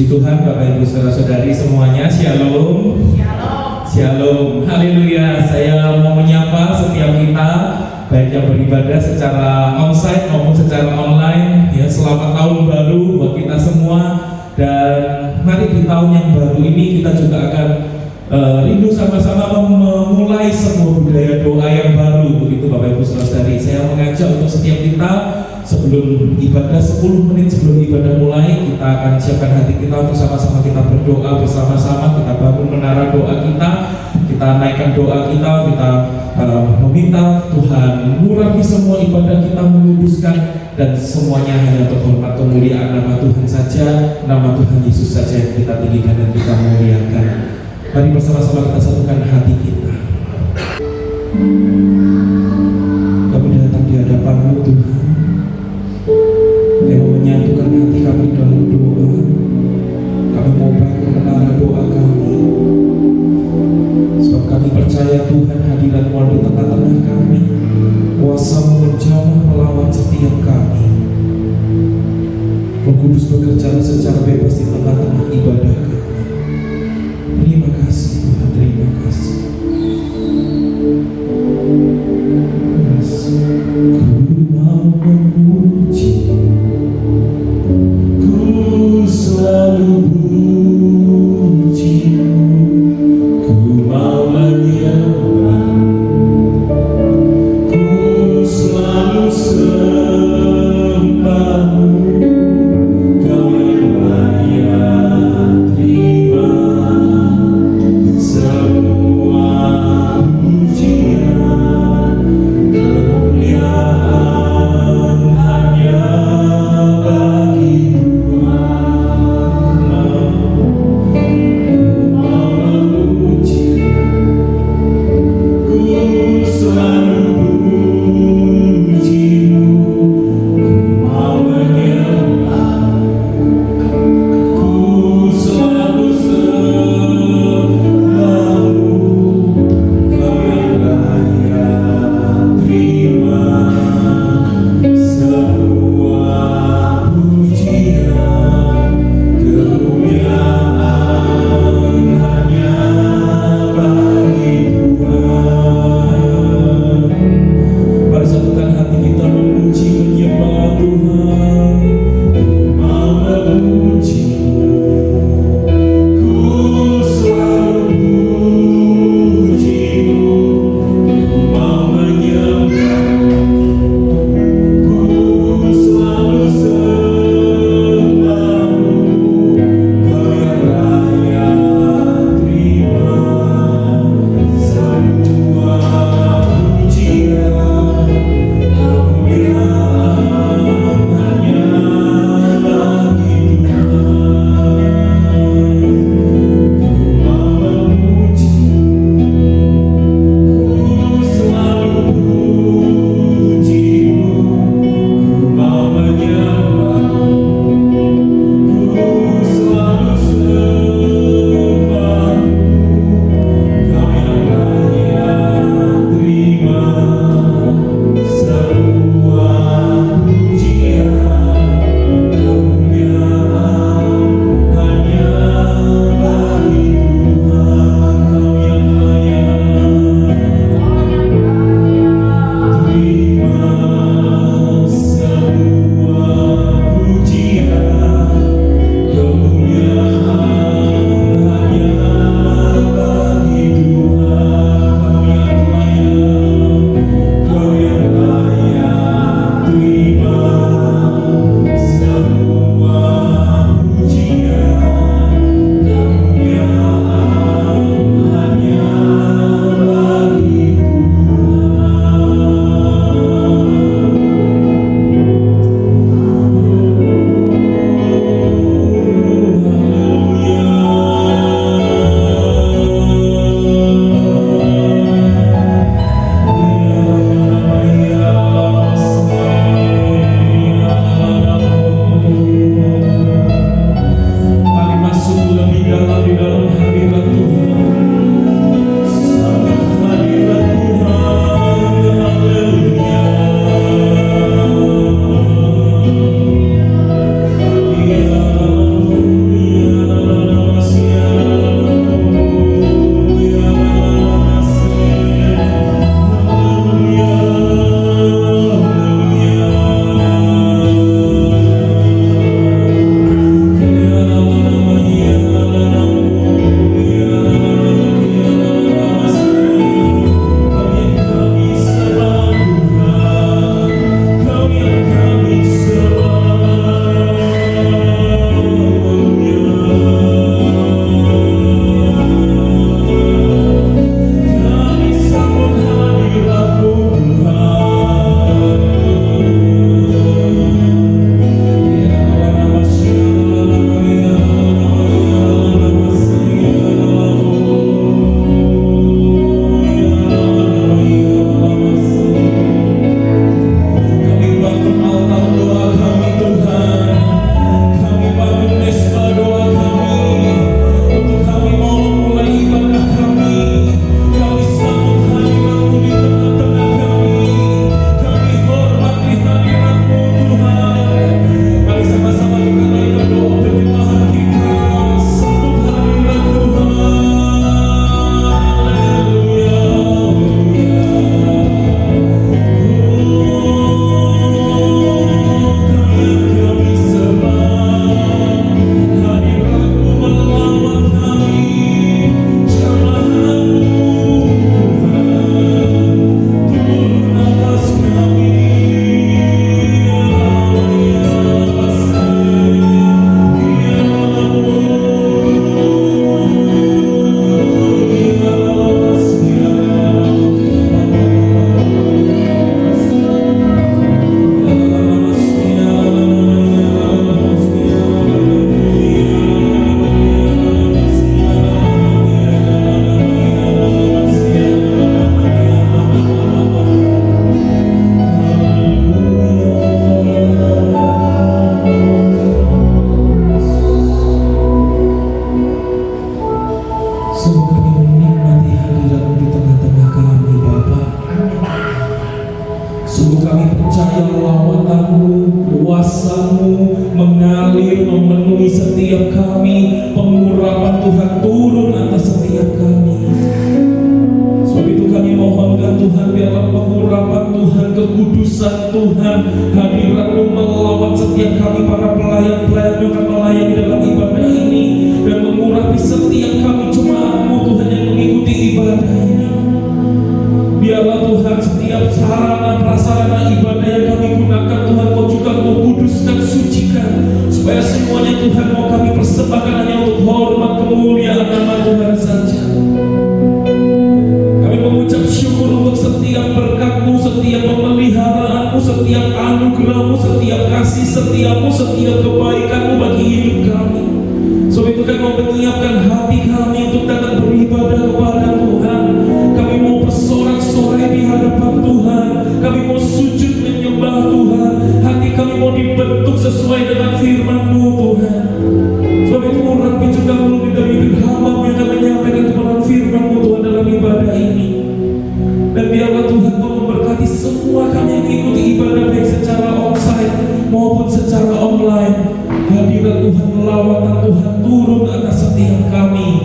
Puji Tuhan, Bapak Ibu Saudara-saudari semuanya, Shalom. Shalom. Shalom, haleluya. Saya mau menyapa setiap kita, baik yang beribadah secara onsite maupun secara online. Ya, selamat tahun baru buat kita semua. Dan mari di tahun yang baru ini kita juga akan rindu sama-sama memulai sebuah budaya doa yang baru, begitu Bapak Ibu Saudara-saudari. Saya mengajak untuk setiap kita sebelum ibadah, 10 menit sebelum ibadah mulai, kita akan siapkan hati kita untuk sama-sama kita berdoa bersama-sama. Kita bangun menara doa kita naikkan doa kita meminta Tuhan murahi semua ibadah kita, menguduskan, dan semuanya hanya untuk hormat kemuliaan nama Tuhan saja, nama Tuhan Yesus saja yang kita tinggikan dan kita muliakan. Mari bersama-sama kita satukan hati kita. Kami datang di hadapan-Mu Tuhan, yang menyatukan hati kami dalam doa. Kami mau bangun menara doa kami, sebab kami percaya Tuhan hadirat-Mu di tengah-tengah kami. Kuasa-Mu menjamah melawan setiap kami. Roh Kudus bekerja secara bebas di tengah-tengah ibadah kami. Terima kasih Tuhan, terima kasih. Ku mau memuji, ku selalu puji-Mu, ku mau menyembah, ku selalu sembah-Mu, Kau yang layak setiap kami, pengurapan Tuhan turun atas setiap kami. Sebab itu kami mohonkan Tuhan, biarlah pengurapan Tuhan, kekudusan Tuhan, hadirat-Mu melawat setiap kami para pelayan-pelayan yang akan melayani dalam ibadah ini, dan mengurapi setiap kami jemaat-Mu Tuhan yang mengikuti ibadah ini. Biarlah Tuhan setiap sarana prasarana ibadah yang kami gunakan Tuhan, Kau juga mau kuduskan, sucikan, supaya semuanya Tuhan mau kami persembahkan hanya untuk hormat kemuliaan nama Tuhan saja. Kami mengucap syukur untuk setiap berkat-Mu, setiap pemeliharaanmu, setiap anugerah-Mu, setiap kasih setiamu, setiap kebaikan-Mu bagi hidup kami. Sebab itu kan mau menyiapkan hati kami untuk datang beribadah kepada Tuhan. Kami mau bersorak-sorai di hadapan Tuhan. Kami mau sujud menyembah Tuhan. Hati kami mau dibentuk sesuai dengan firman-Mu Tuhan. Sebab itu urapi juga melalui dari hamba-Mu yang akan menyampaikan kebenaran firman-Mu Tuhan dalam ibadah ini. Dan biarlah Tuhan Kau memberkati semua kami yang mengikuti ibadah baik secara onsite maupun secara online. Hadirat Tuhan, lawatan Tuhan turun atas setiap kami.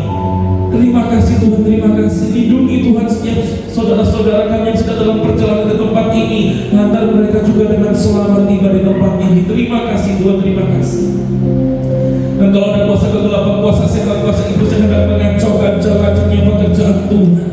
Terima kasih Tuhan, terima kasih. Lindungi Tuhan setiap saudara-saudara kami yang sedang dalam perjalanan ke tempat ini. Hantar mereka juga dengan selamat tiba di tempat ini. Terima kasih Tuhan, terima kasih. Dan kalau ada kuasa kegelapan, kuasa setan, kuasa iblis yang hendak mengacaukan jalan-jalannya pekerjaan Tuhan,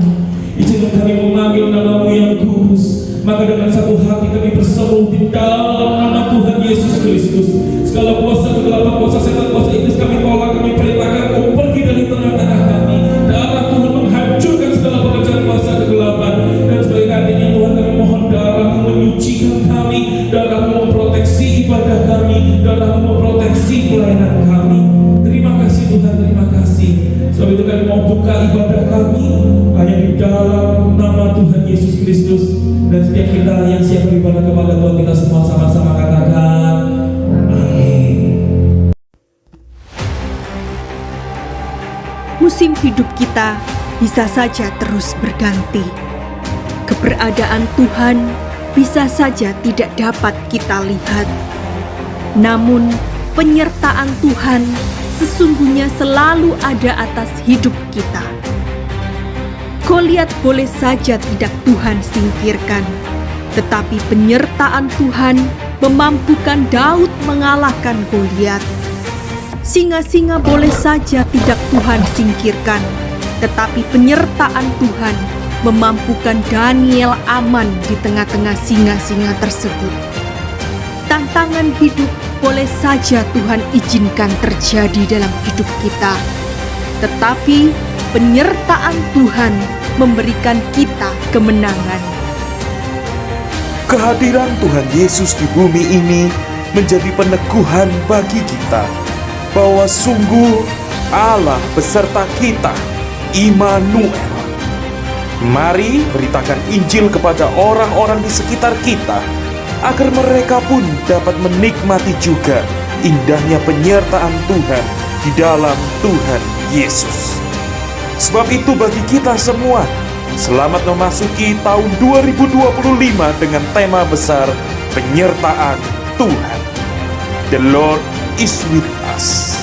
izinkan kami memanggil nama-Mu yang kudus. Maka dengan satu hati kami berseru di dalam nama Tuhan Yesus Kristus. Segala kuasa kegelapan, kuasa setan, kuasa iblis kami tolak, kami perintahkan Kau pergi dari tengah-tengah kami. Darah Tuhan menghancurkan segala pekerjaan kuasa kegelapan. Dan sebagai gantinya Tuhan kami mohon darah-Mu menyucikan kami, darah-Mu memproteksi ibadah kami, darah-Mu memproteksi pelayanan kami. Terima kasih Tuhan, terima kasih. Sebab itu kami mau buka ibadah kami hanya di dalam nama Tuhan Yesus Kristus. Dan setiap kita yang siap beribadah kepada Tuhan, kita semua sama-sama katakan amin. Musim hidup kita bisa saja terus berganti. Keberadaan Tuhan bisa saja tidak dapat kita lihat. Namun penyertaan Tuhan sesungguhnya selalu ada atas hidup kita. Goliat boleh saja tidak Tuhan singkirkan, tetapi penyertaan Tuhan memampukan Daud mengalahkan Goliat. Singa-singa boleh saja tidak Tuhan singkirkan, tetapi penyertaan Tuhan memampukan Daniel aman di tengah-tengah singa-singa tersebut. Tantangan hidup boleh saja Tuhan izinkan terjadi dalam hidup kita, tetapi penyertaan Tuhan memberikan kita kemenangan. Kehadiran Tuhan Yesus di bumi ini menjadi peneguhan bagi kita bahwa sungguh Allah beserta kita, Immanuel. Mari beritakan Injil kepada orang-orang di sekitar kita, agar mereka pun dapat menikmati juga indahnya penyertaan Tuhan di dalam Tuhan Yesus. Sebab itu bagi kita semua, selamat memasuki tahun 2025 dengan tema besar penyertaan Tuhan. The Lord is with us.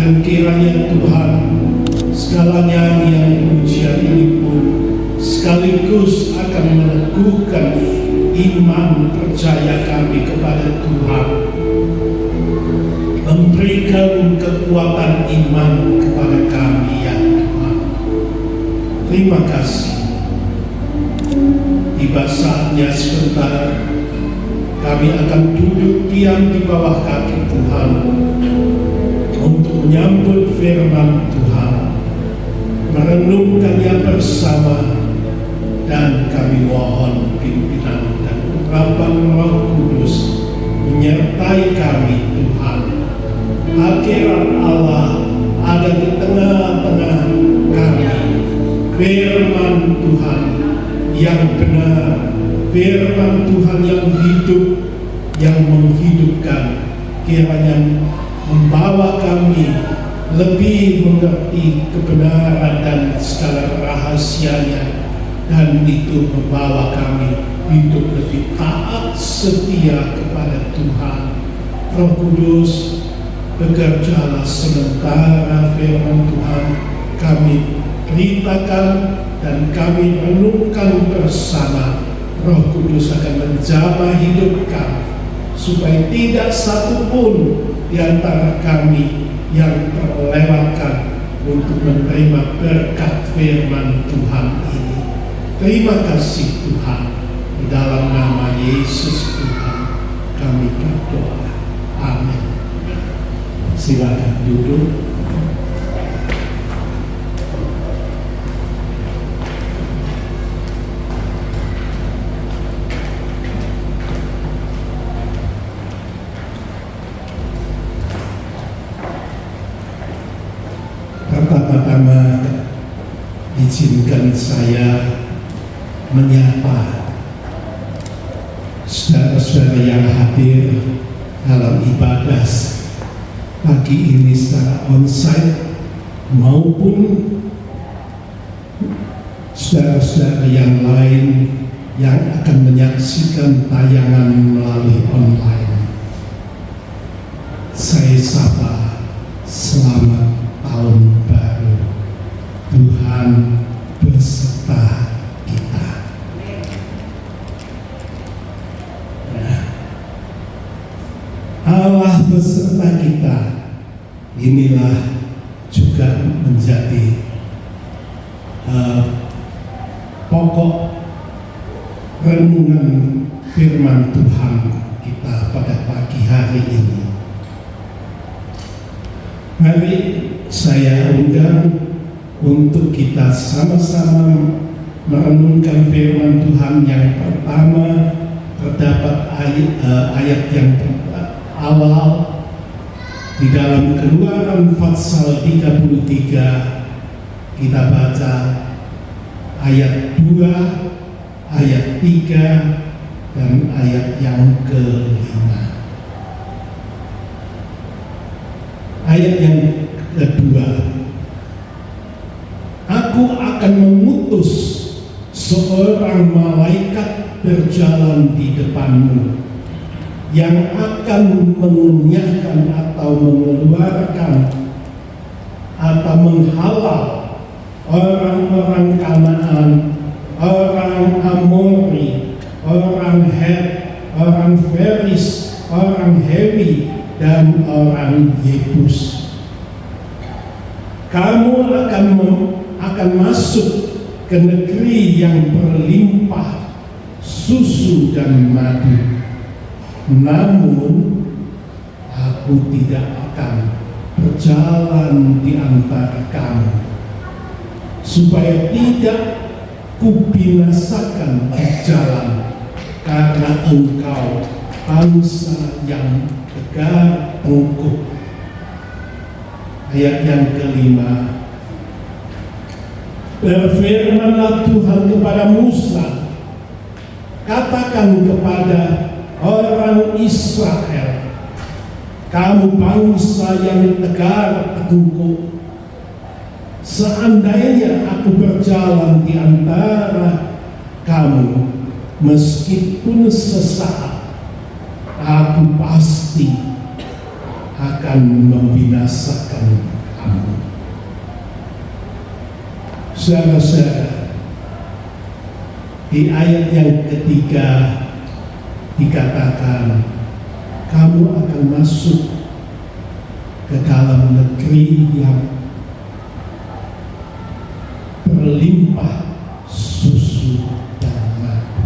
Dan kiranya Tuhan, segala nyanyian pujian ini pun sekaligus akan meneguhkan iman percaya kami kepada Tuhan, memberikan kekuatan iman kepada kami ya Tuhan. Terima kasih. Tiba saatnya sebentar kami akan duduk diam di bawah kaki Tuhan untuk menyambut firman Tuhan, merenungkannya bersama, dan kami mohon pimpinan dan urapan Roh Kudus menyertai kami Tuhan. Hadirat Allah ada di tengah-tengah kami. Firman Tuhan yang benar, firman Tuhan yang hidup, yang menghidupkan, kiranya membawa kami lebih mengerti kebenaran dan segala rahasianya, dan itu membawa kami hidup lebih taat setia kepada Tuhan. Roh Kudus, bekerjalah sementara firman Tuhan kami ceritakan dan kami renungkan bersama. Roh Kudus akan menjamah hidup kami, supaya tidak satu pun di antara kami yang terlewatkan untuk menerima berkat firman Tuhan ini. Terima kasih Tuhan, di dalam nama Yesus Tuhan kami berdoa. Amin. Silakan duduk. Pertama-tama izinkan saya menyapa saudara-saudara yang hadir dalam ibadah pagi ini secara onsite maupun saudara-saudara yang lain yang akan menyaksikan tayangan melalui online. Saya sapa selamat tahun baru. Tuhan beserta kita. Allah beserta kita, inilah juga menjadi pokok renungan firman Tuhan kita pada pagi hari ini. Mari saya undang untuk kita sama-sama merenungkan firman Tuhan. Yang pertama terdapat ayat yang awal di dalam Keluaran pasal 33. Kita baca ayat 2, ayat 3, dan ayat yang ke-5. Ayat yang kedua, aku akan mengutus seorang malaikat berjalan di depanmu yang akan mengunyahkan atau mengeluarkan atau menghalau orang-orang Kanaan, orang Amori, orang Het, orang Feris, orang Hewi, dan orang Yebus. Kamu akan masuk ke negeri yang berlimpah susu dan madu. Namun aku tidak akan berjalan di antara kamu, supaya tidak kubinasakan di jalan, karena engkau bangsa yang tegar tengkuk. Ayat yang ke-5, berfirmanlah Tuhan kepada Musa, katakan kepada orang Israel, kamu bangsa yang tegar tengkuk. Seandainya aku berjalan di antara kamu, meskipun sesaat, aku pasti akan membinasakan kamu. Saudara-saudara, di ayat yang ketiga dikatakan kamu akan masuk ke dalam negeri yang berlimpah susu dan madu.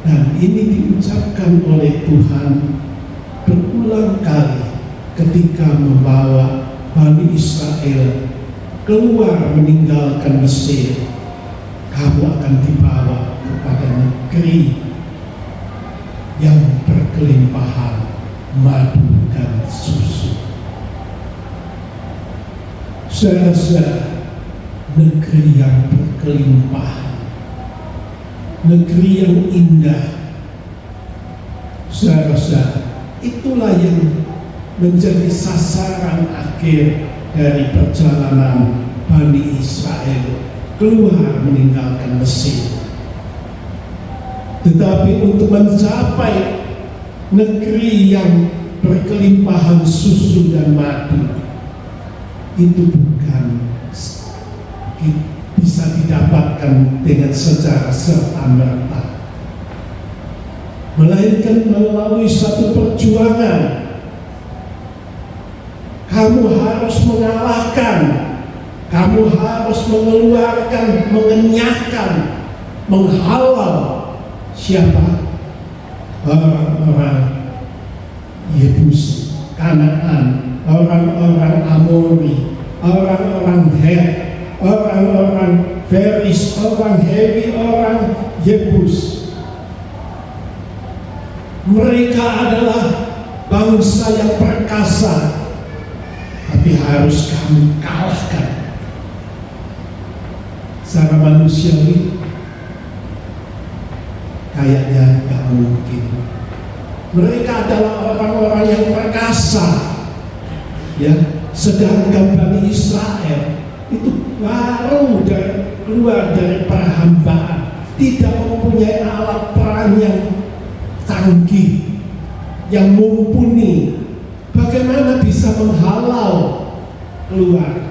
Dan ini diucapkan oleh Tuhan berulang kali ketika membawa Bani Israel keluar meninggalkan Mesir. Kamu akan dibawa kepada negeri yang berkelimpahan madu dan susu. Saudara-saudara, negeri yang berkelimpahan, negeri yang indah. Saudara-saudara, itulah yang menjadi sasaran akhir dari perjalanan Bani Israel keluar meninggalkan Mesir. Tetapi untuk mencapai negeri yang berkelimpahan susu dan madu, itu bukan bisa didapatkan dengan secara serta-merta, melainkan melalui satu perjuangan. Kamu harus mengalahkan, kamu harus mengeluarkan, mengenyahkan, menghalau siapa? Orang-orang Yebus, Kanaan, orang-orang Amori, orang-orang Het, orang-orang Feris, orang Hewi, orang Yebus. Mereka adalah bangsa yang perkasa, tapi harus kamu kalahkan. Secara manusiawi kayaknya gak mungkin. Mereka adalah orang-orang yang perkasa, ya. Sedangkan Bani Israel itu baru keluar dari perhambaan, tidak mempunyai alat perang yang canggih, yang mumpuni. Bagaimana bisa menghalau keluar?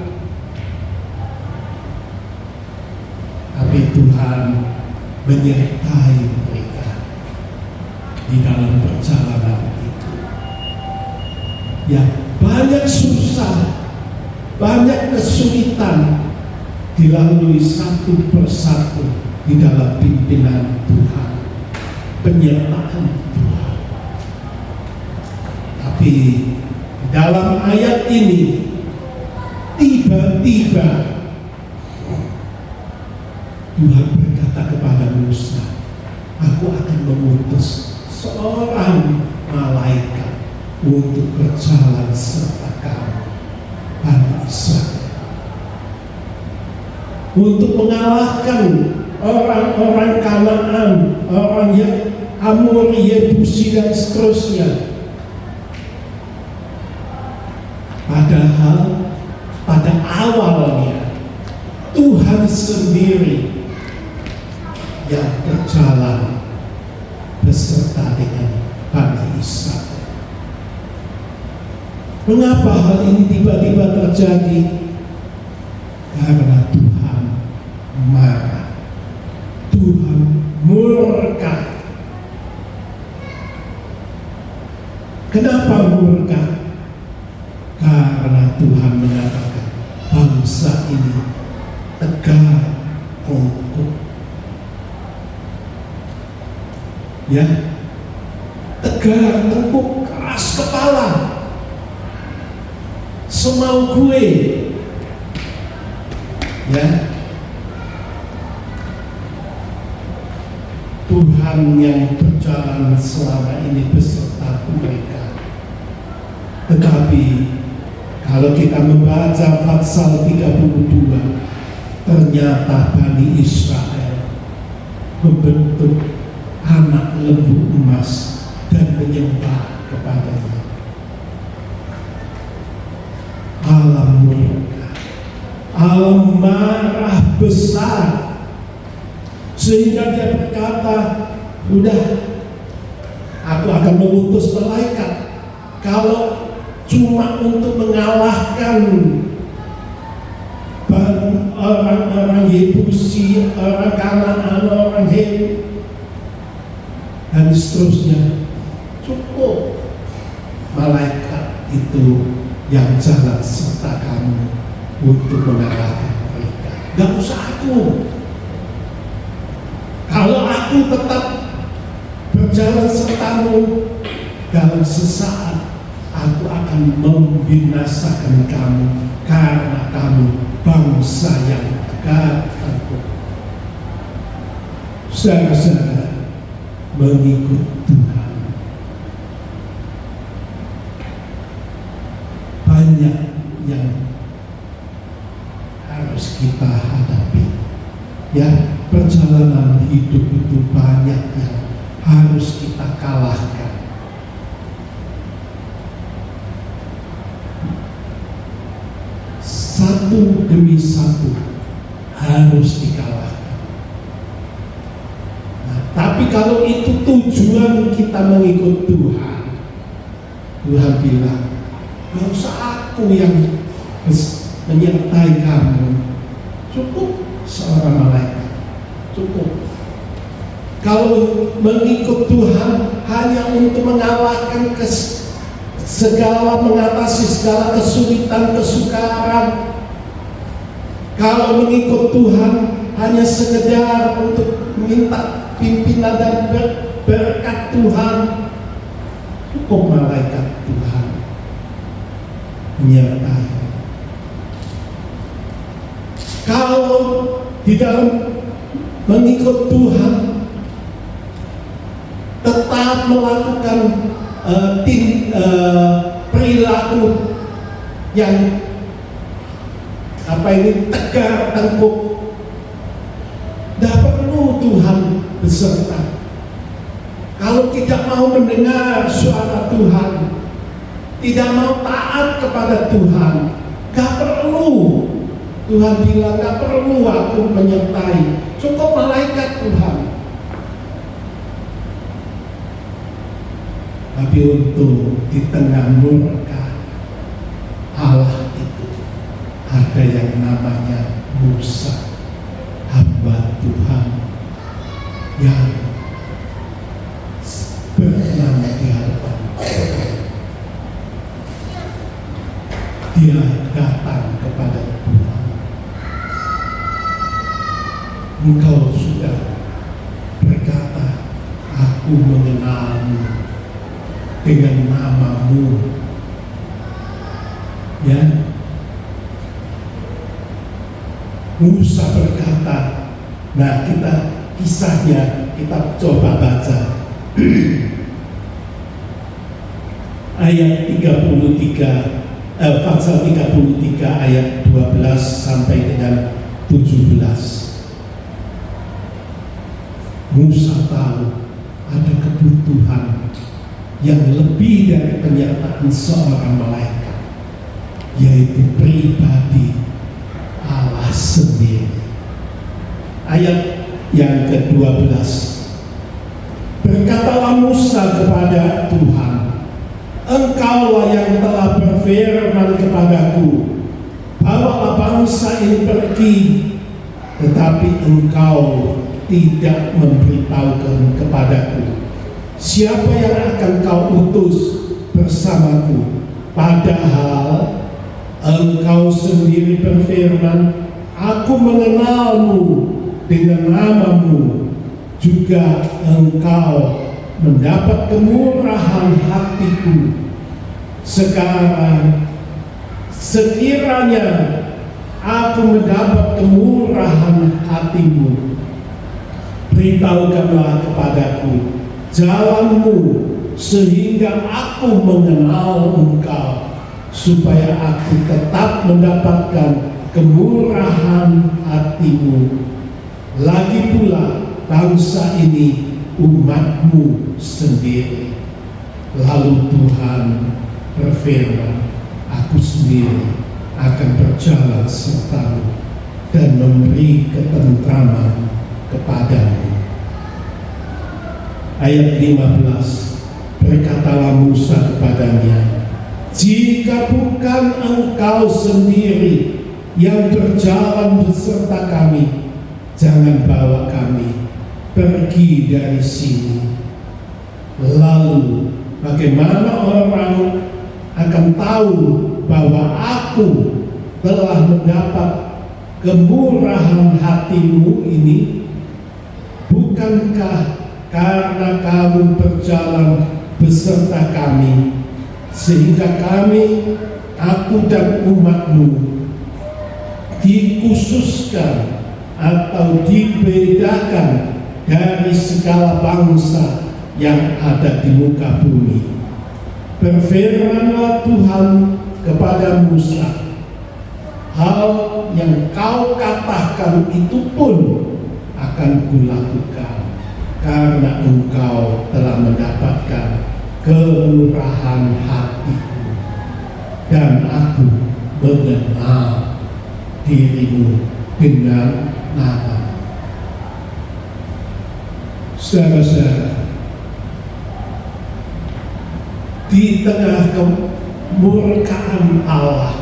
Tapi Tuhan menyertai mereka di dalam perjalanan itu. Ya, banyak susah, banyak kesulitan dilalui satu persatu di dalam pimpinan Tuhan, penyertaan Tuhan. Tapi di dalam ayat ini tiba-tiba Tuhan berkata kepada Musa, aku akan mengutus seorang malaikat untuk berjalan serta kamu, Bani Israel, untuk mengalahkan orang-orang Kanaan, orang Amori, Yebusi dan seterusnya. Padahal pada awalnya Tuhan sendiri yang berjalan beserta dengan Bani Israel. Mengapa hal ini tiba-tiba terjadi? Karena Tuhan marah, Tuhan murka. Kenapa murka? Karena Tuhan mengatakan bangsa ini tegar kokoh, ya, tegar kokoh, keras kepala, semau gue, ya. Tuhan yang berjalan selama ini beserta mereka. Tetapi kalau kita membaca Patsal 32, ternyata Bani Israel membentuk anak lembu emas dan menyembah kepadanya. Allah murka, Allah marah besar, sehingga dia berkata, udah, aku akan mengutus malaikat kalau cuma untuk mengalahkan orang-orang Yebusi, orang Kanaan, orang Hem, dan seterusnya, cukup malaikat itu yang jalan serta kamu untuk mengalahkan mereka. Gak usah aku. Kalau aku tetap berjalan sertamu, dalam sesaat aku akan membinasakan kamu karena kamu bangsa yang tegak tangguh. Saudara-saudara, mengikut Tuhan banyak yang harus kita hadapi. Ya, perjalanan hidup itu banyak yang harus kita kalahkan. Satu demi satu harus dikalahkan. Nah, tapi kalau itu tujuan kita mengikut Tuhan, Tuhan bilang, gak usah aku yang menyertai kamu, cukup seorang malaikat, cukup. Kalau mengikut Tuhan hanya untuk mengalahkan mengatasi segala kesulitan, kesukaran. Kalau mengikut Tuhan hanya sekedar untuk minta pimpinan dan berkat Tuhan, cukup malaikat Tuhan menyertai. Kalau di dalam mengikut Tuhan tetap melakukan perilaku yang tegar tangguh, tidak perlu Tuhan beserta. Kalau tidak mau mendengar suara Tuhan, tidak mau taat kepada Tuhan, gak perlu. Tuhan bilang gak perlu aku menyertai, cukup malaikat Tuhan. Tapi untuk di tengah murka Allah itu ada yang namanya Musa, hamba Tuhan yang bernama di hadapan. Dia datang kepada Tuhan. Engkau sudah berkata, aku mengenalmu dengan namamu, ya. Musa berkata, nah kisahnya kita coba baca ayat 33, pasal 33 ayat 12 sampai dengan 17. Musa tahu ada kebutuhan yang lebih dari penyertaan seorang malaikat, yaitu pribadi Allah sendiri. Ayat yang ke-12, berkatalah Musa kepada Tuhan, Engkaulah yang telah berfirman kepadaku, bawalah bangsa ini pergi, tetapi Engkau tidak memberitahukan kepadaku siapa yang akan kau utus bersamaku, padahal Engkau sendiri berfirman, aku mengenalmu dengan namamu, juga Engkau mendapat kemurahan hatiku. Sekarang sekiranya aku mendapat kemurahan hatimu, beritahukanlah kepadaku jalanmu, sehingga aku mengenal Engkau, supaya aku tetap mendapatkan kemurahan hatimu. Lagi pula bangsa ini umatmu sendiri. Lalu Tuhan berfirman, aku sendiri akan berjalan sertamu dan memberi ketentraman kepadamu. Ayat 15, Berkatalah Musa kepadanya, "Jika bukan engkau sendiri yang berjalan beserta kami, jangan bawa kami pergi dari sini. Lalu bagaimana orang akan tahu bahwa aku telah mendapat kemurahan hatimu ini? Bukankah karena kamu berjalan beserta kami, sehingga kami, aku dan umatmu, dikhususkan atau dibedakan dari segala bangsa yang ada di muka bumi?" Berfirmanlah Tuhan kepada Musa, "Hal yang kau katakan itu pun akan kulakukan, karena engkau telah mendapatkan kemurahan hatiku, dan aku mengenal dirimu dengan nama." Saudara-saudara, di tengah kemurkaan Allah,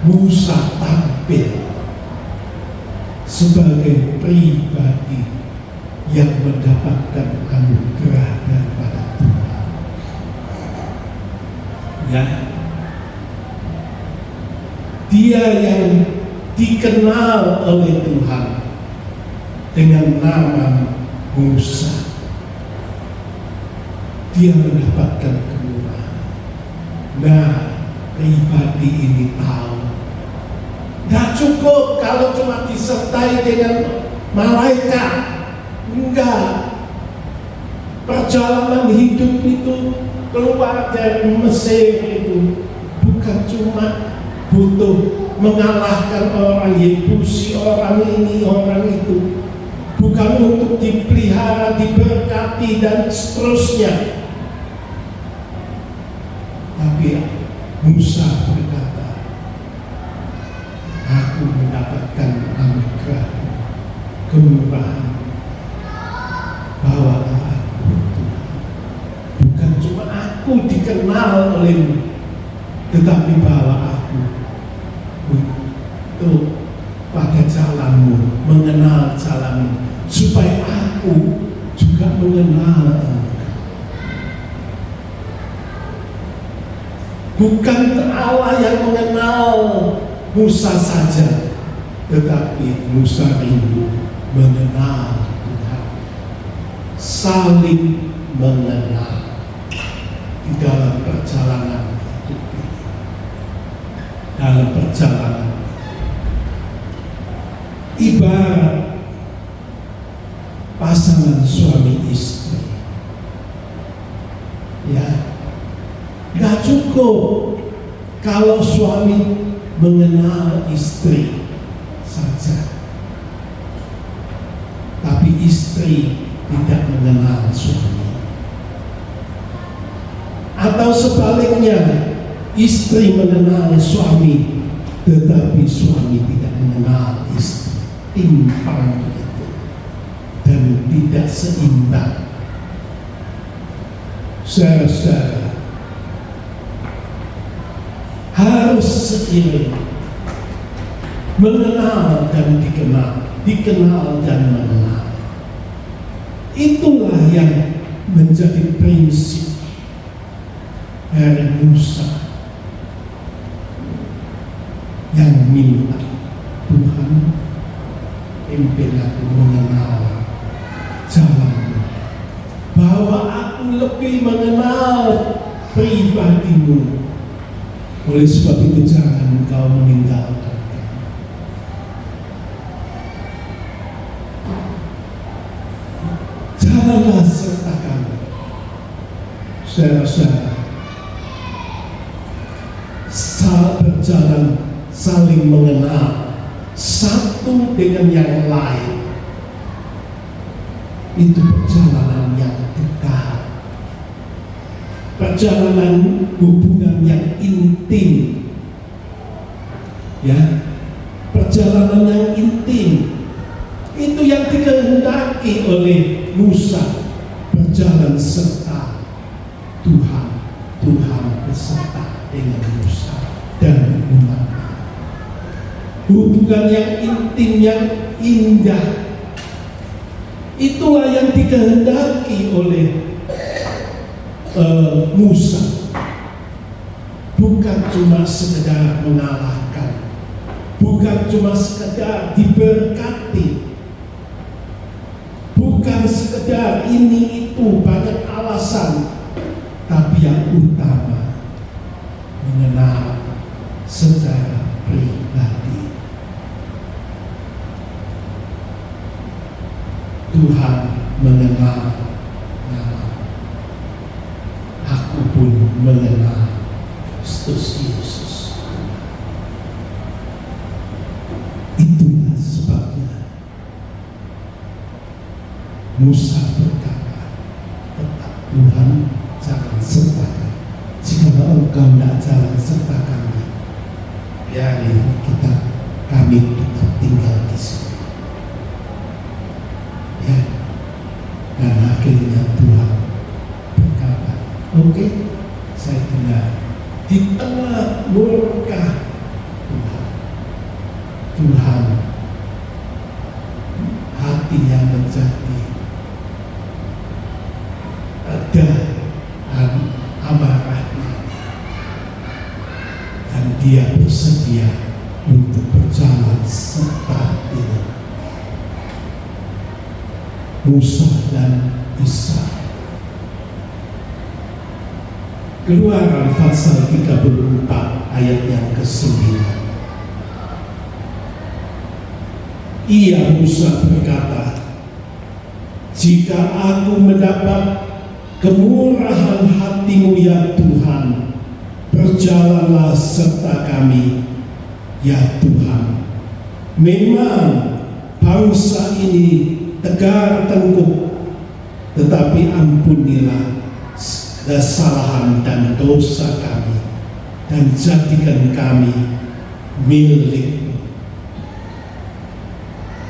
Musa tampil sebagai pribadi yang mendapatkan anugerah daripada Tuhan. Ya, dia yang dikenal oleh Tuhan dengan nama Musa. Dia mendapatkan kemurahan. Nah, pribadi ini tahu, gak cukup kalau cuma disertai dengan malaikat. Enggak. Perjalanan hidup itu, keluar dari Mesir itu bukan cuma butuh mengalahkan orang Yebusi, orang ini, orang itu. Bukan untuk dipelihara, diberkati, dan seterusnya. Tapi Musa berkata, "Aku mendapatkan anugerah, kemurahan, bahwa aku bukan cuma aku dikenal olehmu, tetapi bahwa aku untuk pada jalanmu, mengenal jalanmu, supaya aku juga mengenal engkau." Bukan Allah yang mengenal Musa saja, tetapi Musa rindu mengenal Tuhan, saling mengenal di dalam perjalanan hidup ini. Dalam perjalanan ibarat pasangan suami istri, ya, gak cukup kalau suami mengenal istri saja, tapi istri tidak mengenal suami, atau sebaliknya, istri mengenal suami tetapi suami tidak mengenal istri. Timpang itu dan tidak seimbang. Saudara-saudara, harus seiring, mengenal dan dikenal, dikenal dan mengenal. Itulah yang menjadi prinsip dari Musa yang minta, "Tuhan, pimpin aku mengenal jalanmu, bahwa aku lebih mengenal pribadimu. Oleh sebab itu jangan engkau meninggalkan kami." Janganlah serta kami. Saudara-saudara, berjalan saling mengenal satu dengan yang lain, itu perjalanan yang dekat, perjalanan hubungan yang intim, ya, perjalanan yang intim. Itu yang dikehendaki oleh Musa berjalan serta Tuhan beserta dengan Musa dan umatnya. Hubungan yang intim, yang indah, itulah yang dikehendaki oleh Musa. Bukan cuma sekedar mengalahkan, bukan cuma sekedar diberkati, bukan sekedar ini itu banyak alasan, tapi yang utama mengenal secara pribadi. Tuhan mengenal nama, aku pun mengenal Kristus Yesus. Itulah sebabnya Musa berkata, tetap Tuhan jangan sertakan. Jika engkau tidak jalan sertakan, biarin kami tetap tinggal di sini. Ya, dan akhirnya Tuhan berkata, oke, saya dengar. Di tengah murka Tuhan, hatinya menjadi ada amarahnya, dan dia bersedia untuk berjalan serta dengan Musa dan Isa. Keluaran pasal 34 ayat yang ke-9. Ia Musa berkata, jika aku mendapat kemurahan hatimu ya Tuhan, berjalanlah serta kami ya Tuhan. Memang bangsa ini tegar tengkuk, tetapi ampunilah kesalahan dan dosa kami, dan jadikan kami milik-Mu.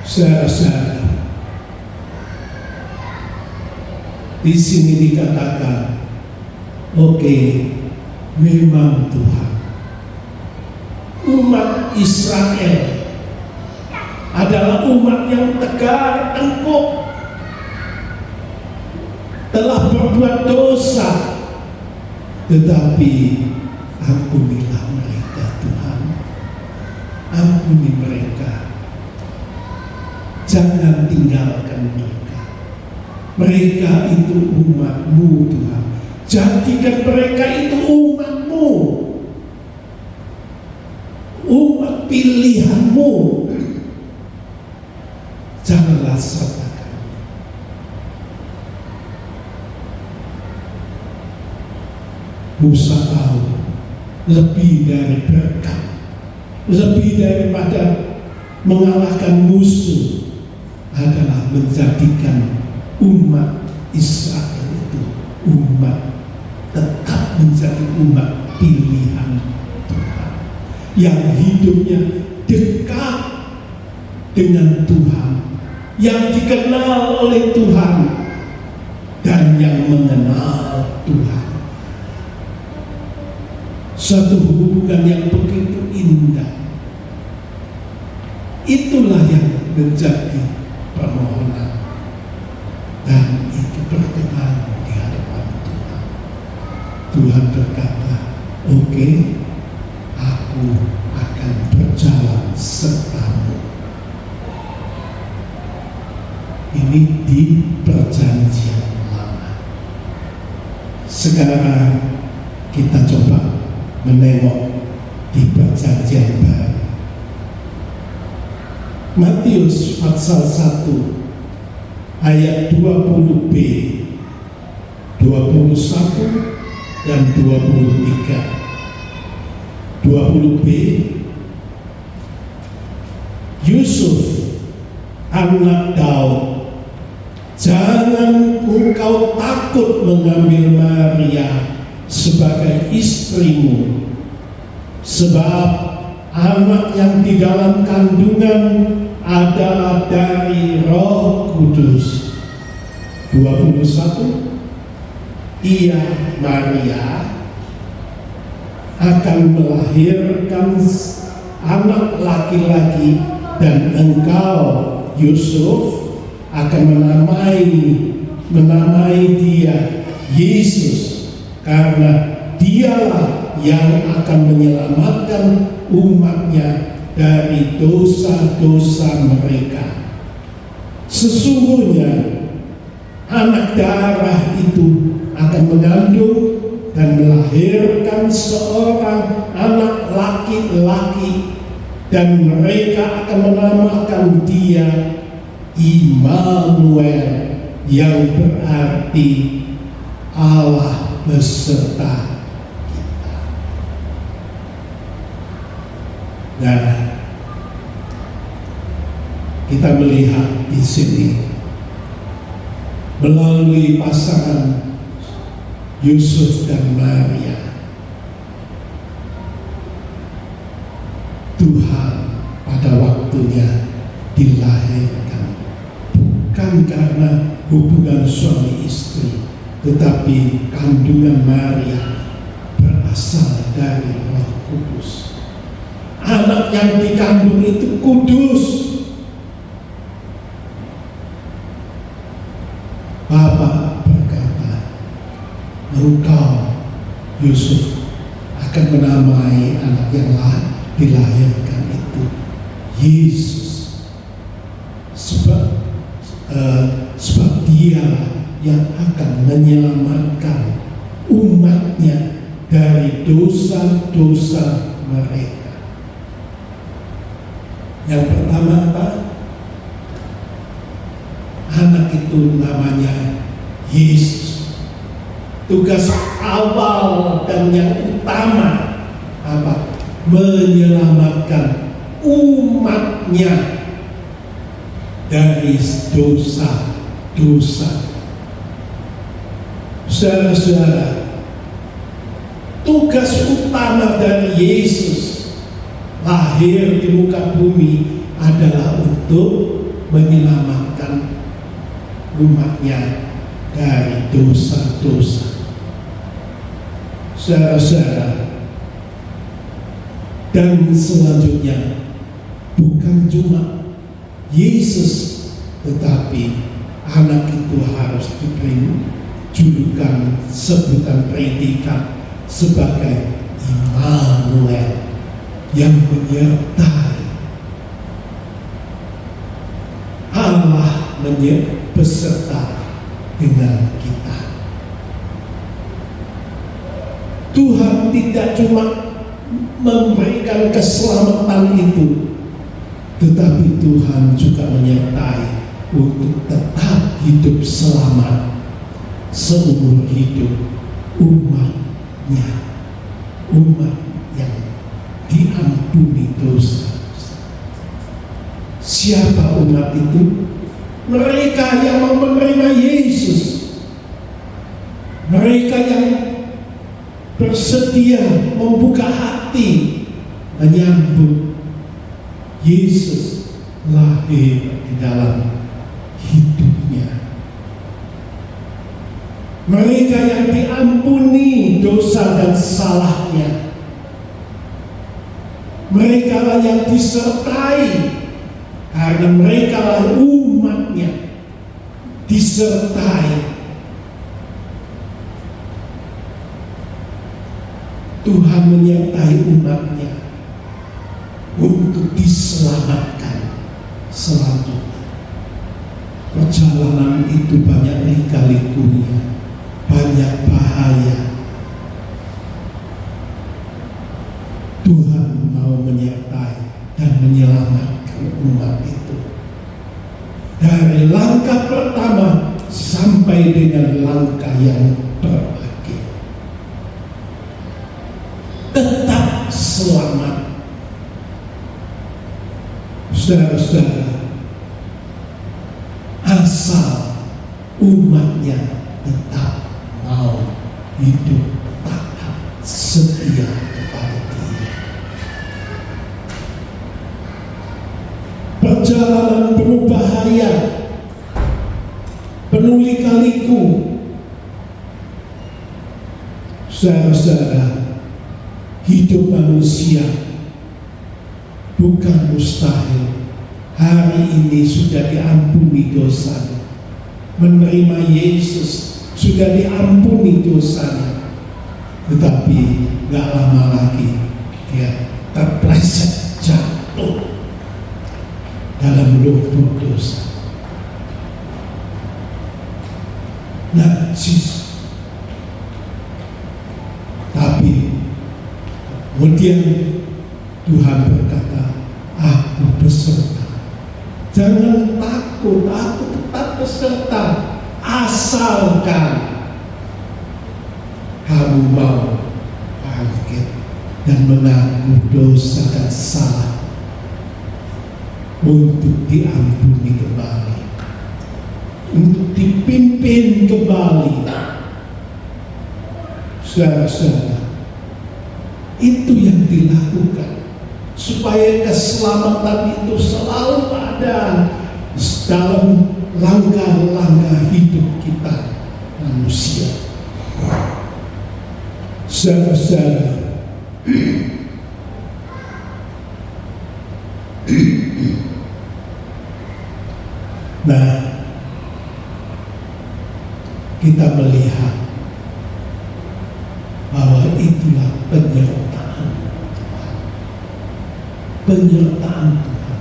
Saudara-saudara, di sini dikatakan, oke, memang Tuhan, umat Israel adalah umat yang tegar tengkuk, telah berbuat dosa, tetapi ampunilah mereka Tuhan, ampuni mereka, jangan tinggalkan mereka. Mereka itu umat-Mu Tuhan, jadikan mereka itu umat-Mu, umat pilihan-Mu, janganlah sertakan. Musa tahu lebih dari berkat, lebih daripada mengalahkan musuh, adalah menjadikan umat Israel itu umat, tetap menjadi umat pilihan Tuhan, yang hidupnya dekat dengan Tuhan, yang dikenal oleh Tuhan, dan yang mengenal Tuhan. Suatu hubungan yang begitu indah. Itulah yang menjadi permohonan, dan itu berkenan di hadapan Tuhan. Tuhan berkata, oke, aku akan berjalan sertamu. Ini di perjanjian lama. Sekarang kita coba menengok di perjanjian baru. Matius pasal 1 ayat 20b, 21 dan 23. 20b, Yusuf anak Daud, jangan engkau takut mengambil Maria sebagai istrimu, sebab anak yang di dalam kandungan adalah dari Roh Kudus. 21, ia Maria akan melahirkan anak laki-laki dan engkau Yusuf akan menamai dia Yesus, karena dialah yang akan menyelamatkan umatnya dari dosa-dosa mereka. Sesungguhnya anak darah itu akan mengandung dan melahirkan seorang anak laki-laki, dan mereka akan menamakan dia Immanuel, yang berarti Allah beserta kita. Nah, kita melihat di sini melalui pasangan Yusuf dan Maria, Tuhan pada waktunya dilahirkan bukan karena hubungan suami istri, tetapi kandungan Maria berasal dari Roh Kudus. Anak yang dikandung itu kudus. Bapa berkata, engkau Yusuf akan menamai anak yang dilahirkan itu Yesus, sebab dia yang akan menyelamatkan umatnya dari dosa-dosa mereka. Yang pertama apa? Anak itu namanya Yesus. Tugas awal dan yang utama apa? Menyelamatkan umatnya dari dosa-dosa. Saudara-saudara, tugas utama dari Yesus lahir di muka bumi adalah untuk menyelamatkan umatnya dari dosa-dosa. Saudara-saudara, dan selanjutnya bukan cuma Yesus, tetapi anak itu harus diberi julukan, sebutan predikat sebagai Immanuel, yang menyertai Allah, beserta dengan kita. Tuhan tidak cuma memberikan keselamatan itu, tetapi Tuhan juga menyertai untuk tetap hidup selamat seumur hidup umatnya, umat yang diampuni dosa. Siapa umat itu? Mereka yang mau menerima Yesus, mereka yang bersedia membuka hati menyambut Yesus lahir di dalam hidupnya. Mereka yang diampuni dosa dan salahnya. Mereka lah yang disertai, karena mereka lah umatnya, disertai. Tuhan menyertai umatnya untuk diselamatkan selanjutnya. Perjalanan itu banyak lika-likunya, banyak bahaya. Tuhan mau menyertai dan menyelamatkan umat itu dari langkah pertama sampai dengan langkah yang terakhir. Tetap selamat. Saudara-saudara, asal umatnya tetap mau hidup taat setia kepada Dia. Perjalanan penuh bahaya, penuh lika-liku, Saudara-saudara, hidup manusia bukan mustahil. Hari ini sudah diampuni dosanya. Menerima Yesus sudah diampuni dosanya. Tetapi gak lama lagi dia terpleset jatuh dalam lumpur dosa. Najis. Tapi kemudian Tuhan berkata, aku beserta. Jangan takut, aku tetap beserta. Asalkan kamu mau bangkit dan mengaku dosa dan salah untuk diampuni kembali, untuk dipimpin kembali. Saudara-saudara, itu yang dilakukan supaya keselamatan itu selalu ada dalam langkah-langkah hidup kita manusia. Saudara-saudara, nah, kita melihat bahwa itulah penyertaan Tuhan. Penyertaan Tuhan.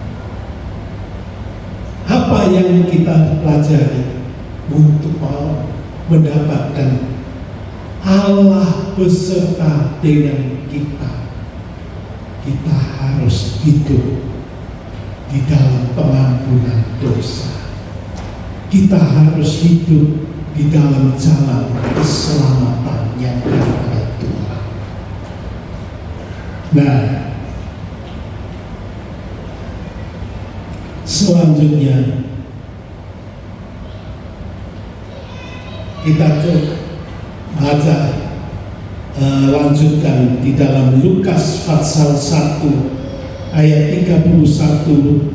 Apa yang kita pelajari untuk mendapatkan Allah beserta dengan kita? Kita harus hidup di dalam pengampunan dosa. Kita harus hidup di dalam jalan keselamatan yang daripada Tuhan. Nah, selanjutnya kita baca lanjutkan di dalam Lukas pasal 1 ayat 31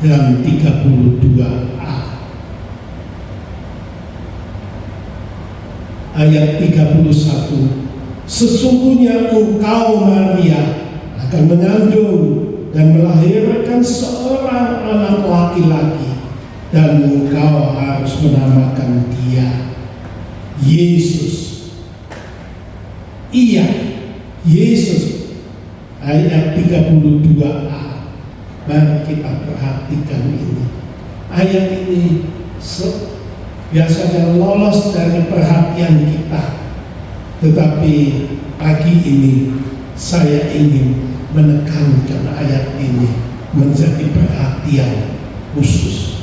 dan 32a. Ayat 31, sesungguhnya engkau Maria akan mengandung dan melahirkan seorang anak laki-laki, dan engkau harus menamakan dia Yesus. Iya, Yesus. Ayat 32a. Mari kita perhatikan ini. Ayat ini biasanya lolos dari perhatian kita, tetapi pagi ini saya ingin menekankan ayat ini menjadi perhatian khusus.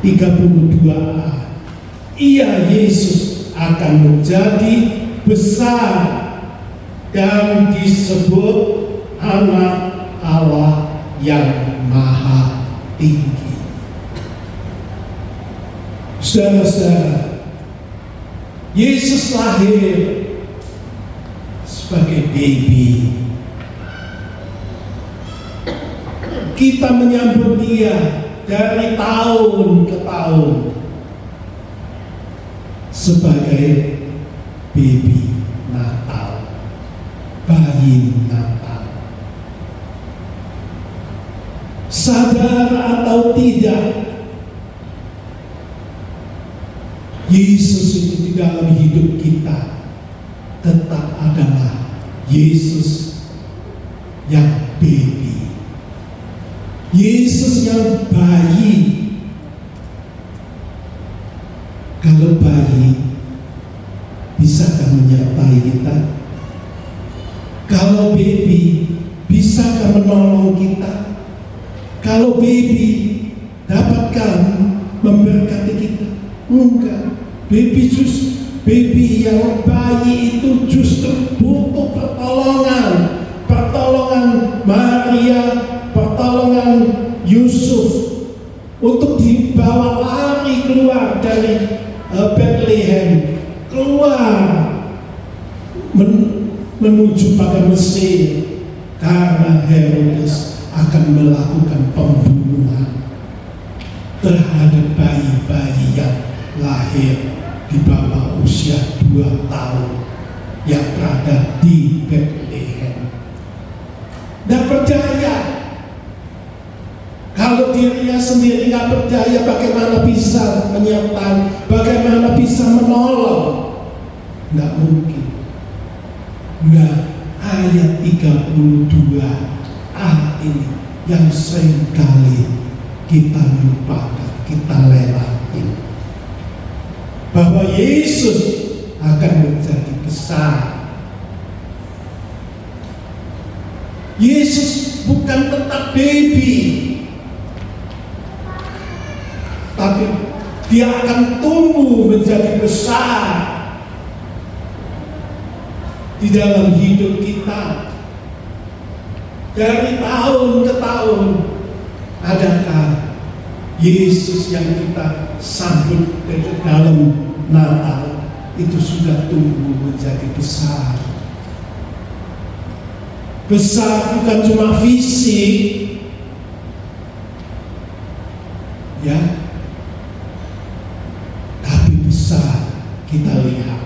32a, ia Yesus akan menjadi besar dan disebut anak Allah yang maha tinggi. Saudara-saudara, Yesus lahir sebagai baby. Kita menyambut dia dari tahun ke tahun sebagai baby Natal, bayi Natal. Sadar atau tidak, Yesus itu di dalam hidup kita tetap adalah Yesus yang baby, Yesus yang bayi. Kalau bayi, bisakah menyertai kita? Kalau baby, bisakah menolong kita? Kalau baby, dapatkah memberkati kita? Enggak. Baby yang bayi itu justru butuh pertolongan Maria, pertolongan Yusuf untuk dibawa lari keluar dari Bethlehem, keluar menuju pada Mesir, karena Herodes akan melakukan pembunuhan terhadap bayi-bayi yang lahir di bawah usia 2 tahun yang berada di Bethlehem. Tidak percaya. Kalau dirinya sendiri nggak percaya, bagaimana bisa menyertai, bagaimana bisa menolong? Nggak mungkin. Nah, ayat 32a ini yang seringkali kita lupakan, kita lewati. Bahwa Yesus akan menjadi besar. Yesus bukan tetap baby, tapi dia akan tumbuh menjadi besar di dalam hidup kita. Dari tahun ke tahun, adakah Yesus yang kita sambut ke dalam Natal itu sudah tumbuh menjadi besar? Besar bukan cuma fisik, ya, tapi besar kita lihat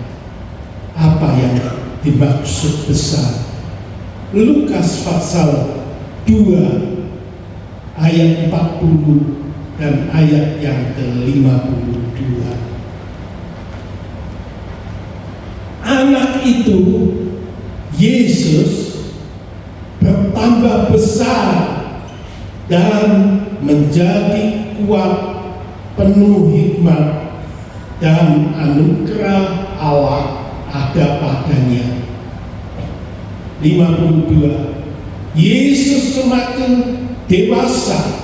apa yang dimaksud besar. Lukas pasal 2 ayat 40 dan ayat yang ke-52. Anak itu, Yesus, bertambah besar dan menjadi kuat, penuh hikmat, dan anugerah Allah ada padanya. 52. Yesus semakin dewasa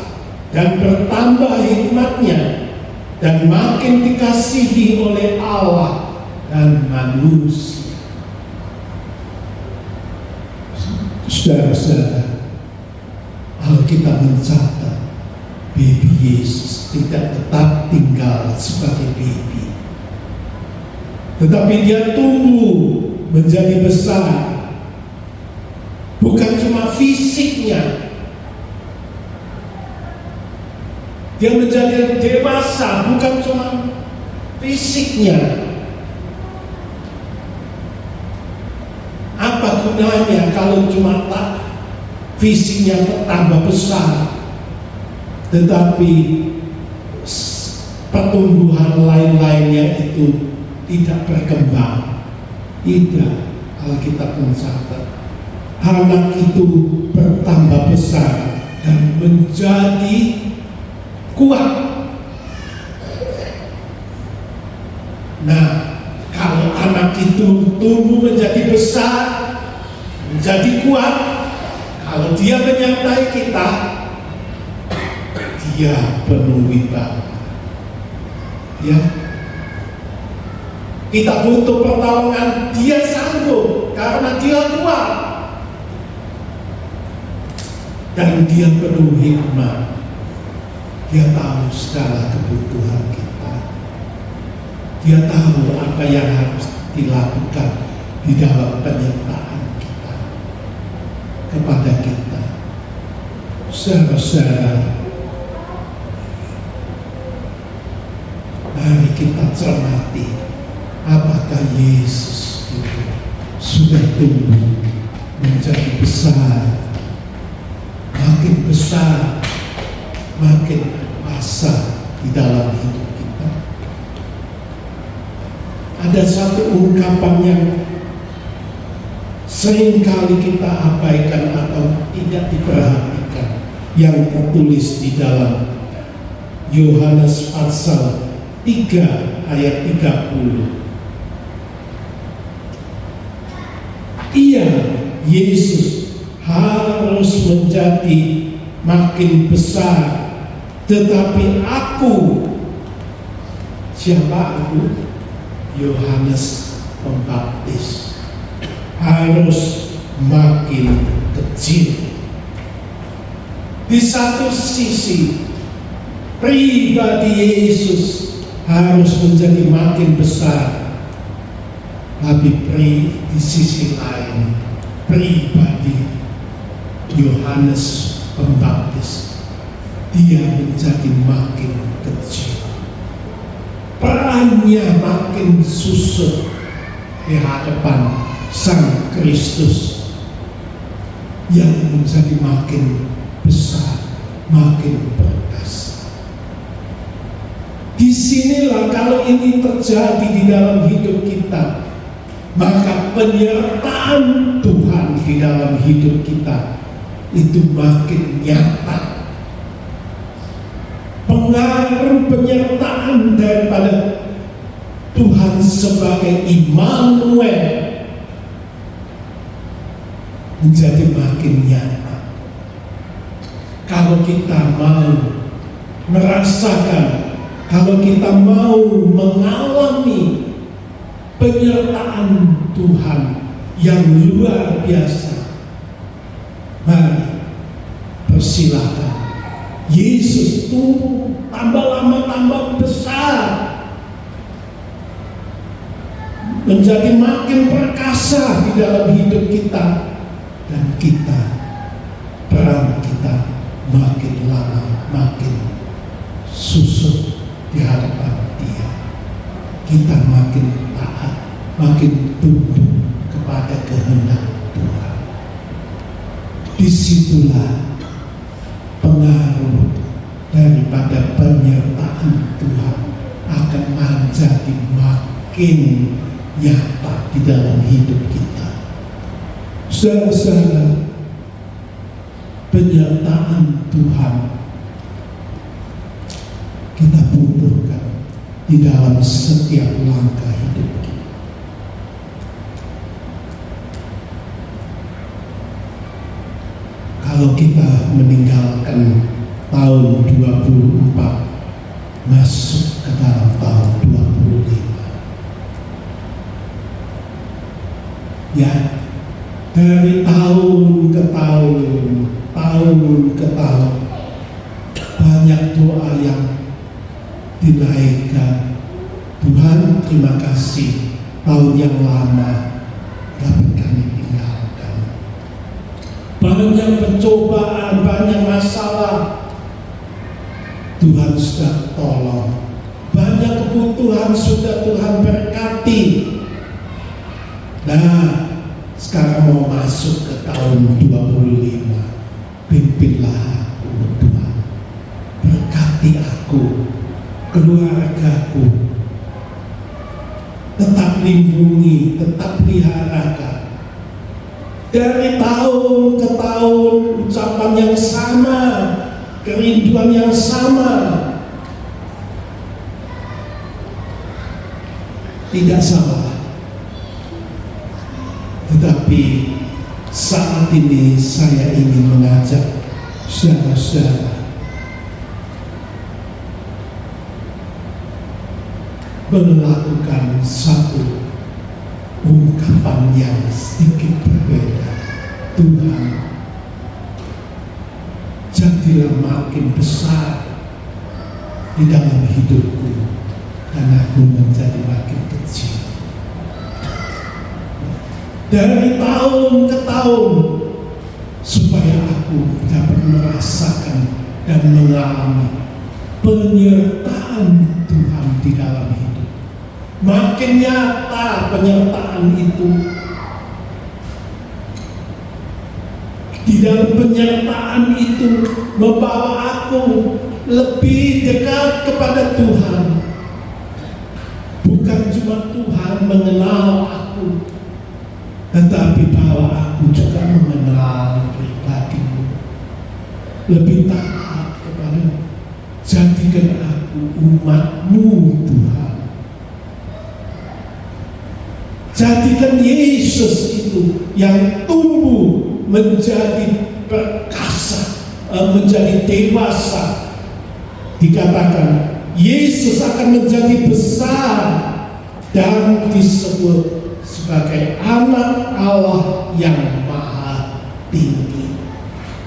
dan bertambah hikmatnya dan makin dikasihi oleh Allah dan manusia. Saudara-saudara, Alkitab mencatat baby Yesus tidak tetap tinggal sebagai baby, tetapi dia tumbuh menjadi besar. Bukan cuma fisiknya, dia menjadi dewasa, bukan cuma fisiknya. Apa gunanya kalau cuma fisiknya tambah besar, tetapi pertumbuhan lain-lainnya itu tidak berkembang? Tidak. Alkitab mencatat anak itu bertambah besar dan menjadi kuat. Nah, kalau anak itu tumbuh menjadi besar, menjadi kuat, kalau dia menyertai kita, dia penuh wibawa. Ya, kita butuh pertolongan, dia sanggup karena dia kuat dan dia penuh hikmat. Dia tahu segala kebutuhan kita. Dia tahu apa yang harus dilakukan di dalam penyertaan kita kepada kita. Saudara-saudara, mari kita cermati apakah Yesus itu sudah tumbuh menjadi besar, makin besar, makin besar di dalam hidup kita. Ada satu ungkapan yang seringkali kita abaikan atau tidak diperhatikan, yang tertulis di dalam Yohanes pasal 3 ayat 30. Ia, Yesus, harus menjadi makin besar, tetapi aku, siapa aku? Yohanes Pembaptis, harus makin kecil. Di satu sisi, pribadi Yesus harus menjadi makin besar, tapi di sisi lain, pribadi Yohanes Pembaptis, dia menjadi makin kecil. perannya makin susut di hadapan Sang Kristus yang menjadi makin besar, makin perkasa. Disinilah kalau ini terjadi di dalam hidup kita, maka penyertaan Tuhan di dalam hidup kita itu makin nyata. Pengaruh penyertaan daripada Tuhan sebagai Immanuel menjadi makin nyata. Kalau kita mau merasakan, kalau kita mau mengalami penyertaan Tuhan yang luar biasa, mari persilakan Yesus tumbuh, tambah lama tambah besar, menjadi makin perkasa di dalam hidup kita, dan kita, peran kita makin lama makin susut di hadapan Dia. Kita makin taat, makin tunduk kepada kehendak Tuhan. Disitulah pengaruh daripada penyertaan Tuhan akan menjadi makin nyata di dalam hidup kita. Saudara-saudara, penyertaan Tuhan kita butuhkan di dalam setiap langkah hidup kita. Kalau kita meninggalkan tahun 24 masuk ke dalam tahun 25, ya, dari tahun ke tahun, banyak doa yang dinaikkan. Tuhan, terima kasih, tahun yang lama dapat kami tinggalkan. Banyak pencobaan, banyak masalah, Tuhan sudah tolong. Banyak kebutuhan sudah Tuhan berkati. Nah, sekarang mau masuk ke tahun 25, pimpinlah aku Tuhan, berkati aku, keluargaku, tetap lindungi, tetap peliharakan. Dari tahun ke tahun ucapan yang sama, kerinduan yang sama, tidak salah. Tetapi saat ini saya ingin mengajak saudara-saudara melakukan satu ungkapan yang sedikit berbeda. Tuhan, jadilah makin besar di dalam hidupku dan aku menjadi makin kecil. Dari tahun ke tahun, supaya aku dapat merasakan dan mengalami penyertaan Tuhan di dalam hidup. Makin nyata penyertaan itu. Di dalam penyertaan itu membawa aku lebih dekat kepada Tuhan. Bukan cuma Tuhan mengenal aku, tetapi bahwa aku juga mengenal pribadimu, lebih taat kepada. Jadikan aku umatmu Tuhan. Jadikan Yesus itu yang tumbuh menjadi perkasa, menjadi dewasa. Dikatakan Yesus akan menjadi besar dan disebut sebagai anak Allah yang maha tinggi.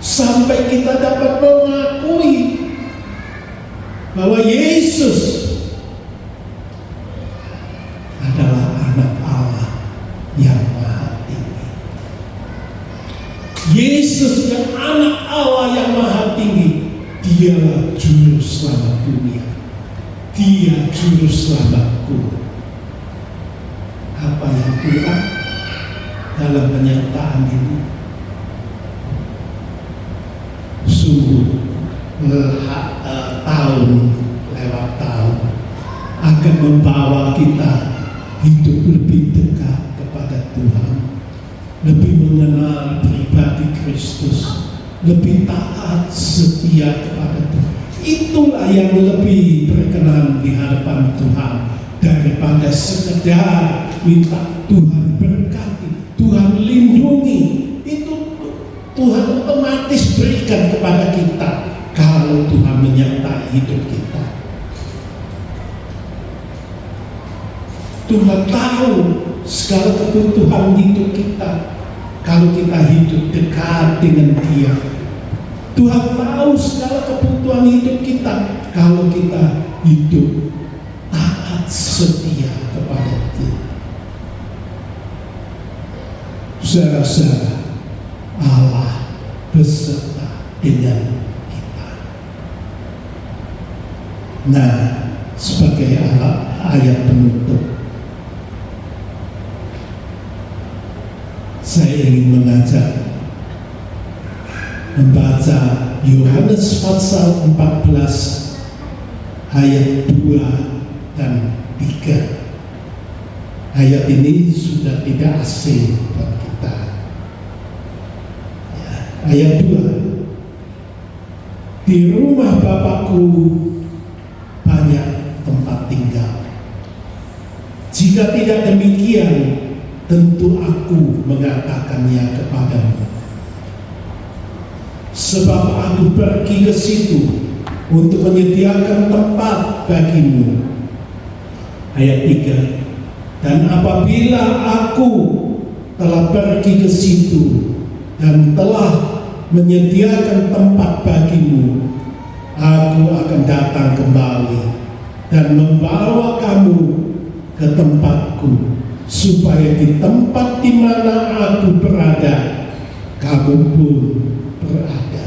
Sampai kita dapat mengakui bahwa Yesus adalah anak Allah yang maha tinggi. Yesus yang anak Allah yang maha tinggi, dialah juru selamat dunia. Dia juru selamatku. Apa yang kurang dalam penyertaan ini? Sungguh tahun lewat tahun akan membawa kita hidup lebih dekat kepada Tuhan, lebih mengenal pribadi Kristus, lebih taat setia kepada Tuhan. Itulah yang lebih berkenan di hadapan Tuhan daripada sekedar minta Tuhan berkati, Tuhan lindungi. Itu Tuhan otomatis berikan kepada kita kalau Tuhan menyertai hidup kita. Tuhan tahu segala kebutuhan hidup kita kalau kita hidup dekat dengan Dia. Tuhan tahu segala kebutuhan hidup kita kalau kita hidup taat setia kepada Dia. Saudara-saudara, Allah beserta dengan kita. Nah, sebagai ayat penutup, saya ingin mengajak membaca Yohanes pasal 14 ayat 2 dan 3. Ayat ini sudah tidak asing buat kita. Ya, ayat 2. Di rumah Bapakku banyak tempat tinggal. Jika tidak demikian, tentu aku mengatakannya kepadamu. Sebab aku pergi ke situ untuk menyediakan tempat bagimu. Ayat 3. Dan apabila aku telah pergi ke situ dan telah menyediakan tempat bagimu, aku akan datang kembali dan membawa kamu ke tempatku, supaya di tempat di mana aku berada, kamu pun berada.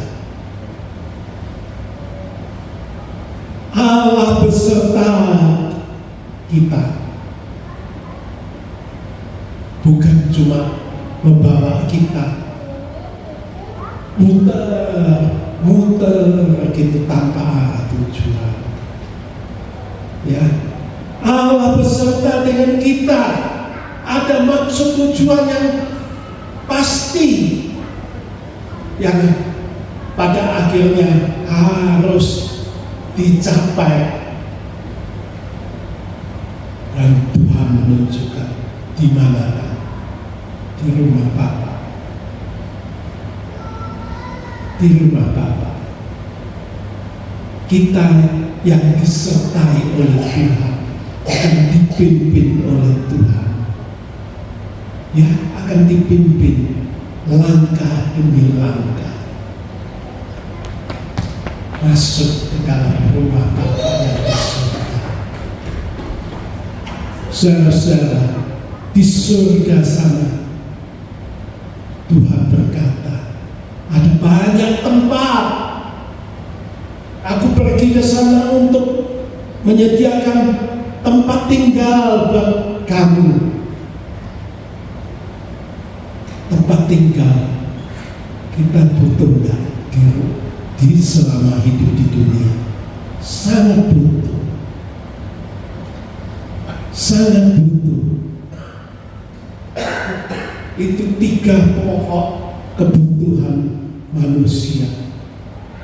Allah beserta kita, bukan cuma membawa kita muter gitu tanpa arah tujuan. Ya, Allah beserta dengan kita. Ada maksud tujuan yang pasti yang pada akhirnya harus dicapai, dan Tuhan menunjukkan di mana, di rumah Bapa, di rumah Bapa. Kita yang disertai oleh Tuhan akan dipimpin oleh Tuhan. Ya, akan dipimpin langkah demi langkah masuk ke dalam rumah Bapa yang di surga. Saudara-saudara, di surga sana Tuhan berkata, ada banyak tempat. Aku pergi ke sana untuk menyediakan tempat tinggal buat kamu. Tempat tinggal kita butuh enggak di selama hidup di dunia? Sangat butuh, sangat butuh. Itu 3 pokok kebutuhan manusia: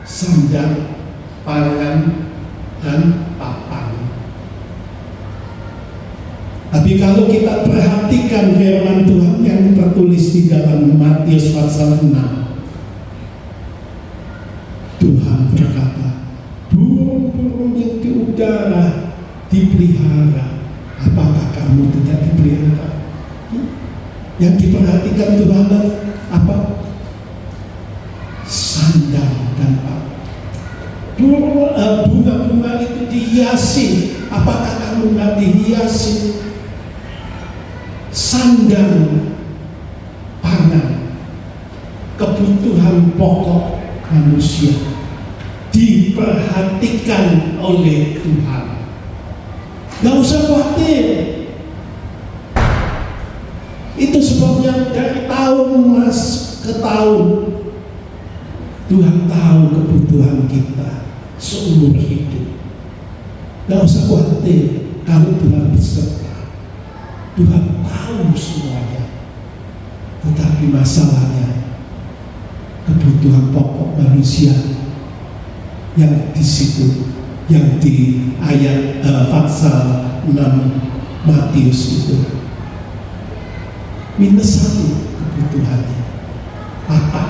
sandang, pangan, dan papan. Tapi kalau kita perhatikan firman Tuhan yang tertulis di dalam Matius pasal 6, Tuhan berkata, burung-burung yang di udara dipelihara, apakah kamu tidak dipelihara? Yang diperhatikan Tuhan apa? Sandang dan papan. Bunga-bunga itu dihiasi, apakah kamu tidak dihiasi? Sandang, pangan, kebutuhan pokok manusia diperhatikan oleh Tuhan. Gak usah khawatir. Itu sebabnya dari tahun ke tahun Tuhan tahu kebutuhan kita seumur hidup. Gak usah khawatir kalau Tuhan beserta. Tuhan tahu semuanya. Tetapi masalahnya kebutuhan pokok manusia yang di situ, yang di ayat pasal 6 Matius itu -1 kebutuhannya. Apa?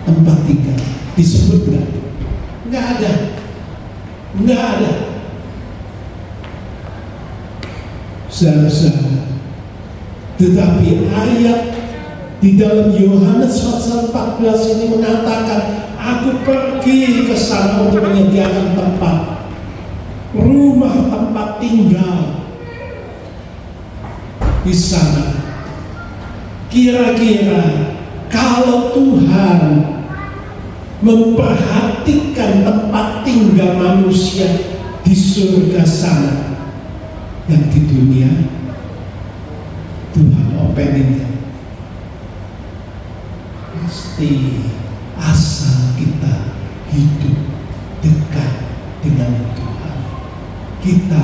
Tempat tinggal disebut nggak? Nggak ada, nggak ada. Saudara-saudara, tetapi ayat di dalam Yohanes pasal 14 ini mengatakan, aku pergi ke sana untuk menyediakan tempat, rumah tempat tinggal di sana. Kira-kira kalau Tuhan memperhatikan tempat tinggal manusia di surga sana yang di dunia, Tuhan openin. Pasti asal kita hidup dekat dengan Tuhan, kita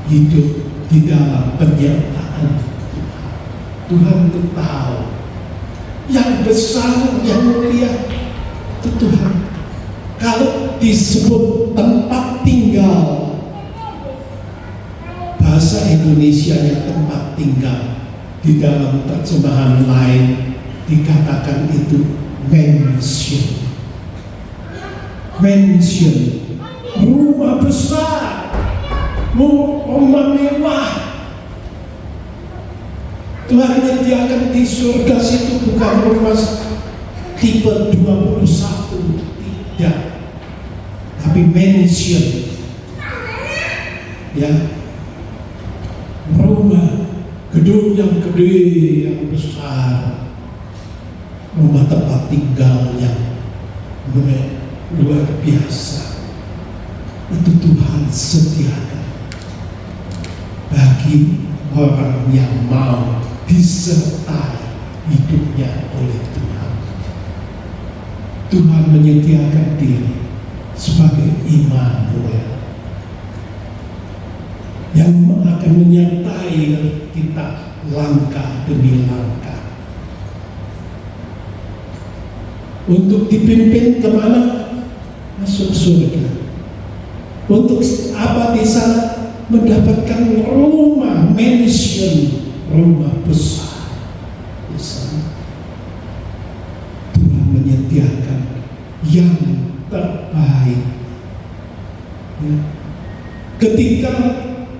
hidup di dalam penyertaan Tuhan. Tuhan itu tahu yang besar, yang mulia itu Tuhan. Kalau disebut tempat tinggal, bahasa Indonesianya tempat tinggal, di dalam terjemahan lain dikatakan itu mansion. Mansion, rumah besar, rumah mewah. Tuhan menyediakan di surga situ bukan rumah tipe 21, tidak, tapi mansion, ya, rumah, gedung yang gede, yang besar, rumah tempat tinggal yang luar biasa. Itu Tuhan sediakan bagi orang yang mau disertai hidupnya oleh Tuhan. Tuhan menyediakan diri sebagai Immanuel yang akan menyertai kita langkah demi langkah. Untuk dipimpin kemana? Masuk surga. Untuk apa di sana? Mendapatkan rumah, mansion, rumah besar di sana. Tuhan menyediakan yang terbaik. Ya. Ketika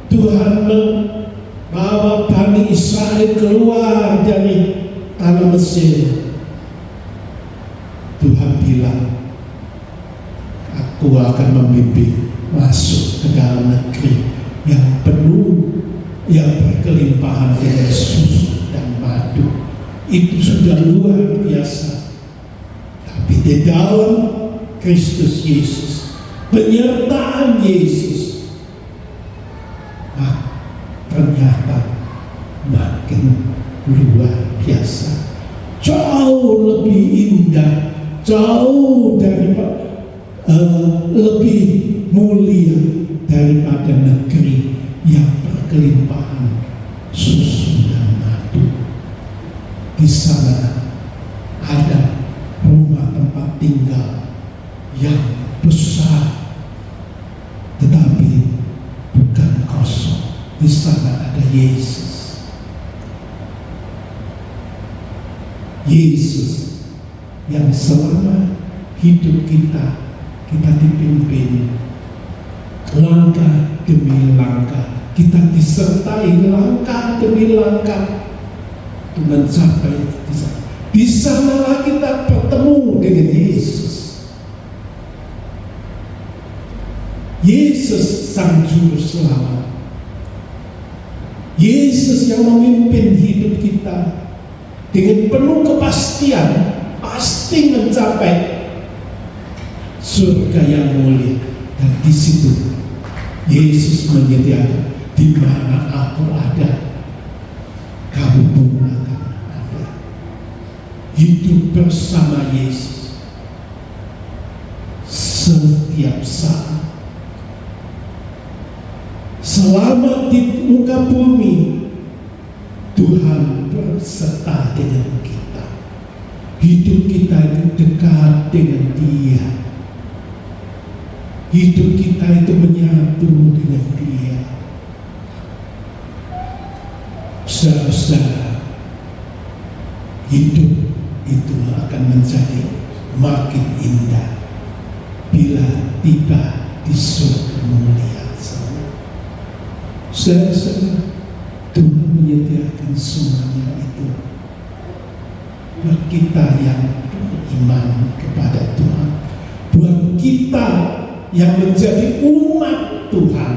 Tuhan membawa Bani Israel keluar dari tanah Mesir, Tuhan bilang, aku akan membimbing masuk ke dalam negeri yang penuh, yang berkelimpahan dengan susu dan madu. Itu sudah luar biasa. Tapi di dalam Kristus Yesus, penyertaan Yesus, ternyata makin luar biasa, jauh lebih indah, jauh daripada lebih mulia daripada negeri yang berkelimpahan susu dan madu. Di sana ada rumah tempat tinggal yang besar, tetapi bukan kosong. Di sana ada Yesus. Yesus yang selama hidup kita dipimpin langkah demi langkah, kita disertai langkah demi langkah untuk mencapai di sana. Di sanalah kita bertemu dengan Yesus. Yesus Sang Juru Selamat. Yesus yang memimpin hidup kita dengan penuh kepastian, pasti mencapai surga yang mulia. Dan di situ Yesus menyediakan, di mana aku ada, kamu pun akan ada. Hidup bersama Yesus setiap saat. Selama di muka bumi, Tuhan berserta dengan kita. Hidup kita itu dekat dengan Dia. Hidup kita itu menyatu dengan Dia. Saudara-saudara, hidup itu akan menjadi makin indah bila tiba di surga mulia sana. Saudara-saudara, Tuhan menyediakan semuanya itu buat kita yang beriman kepada Tuhan, buat kita yang menjadi umat Tuhan,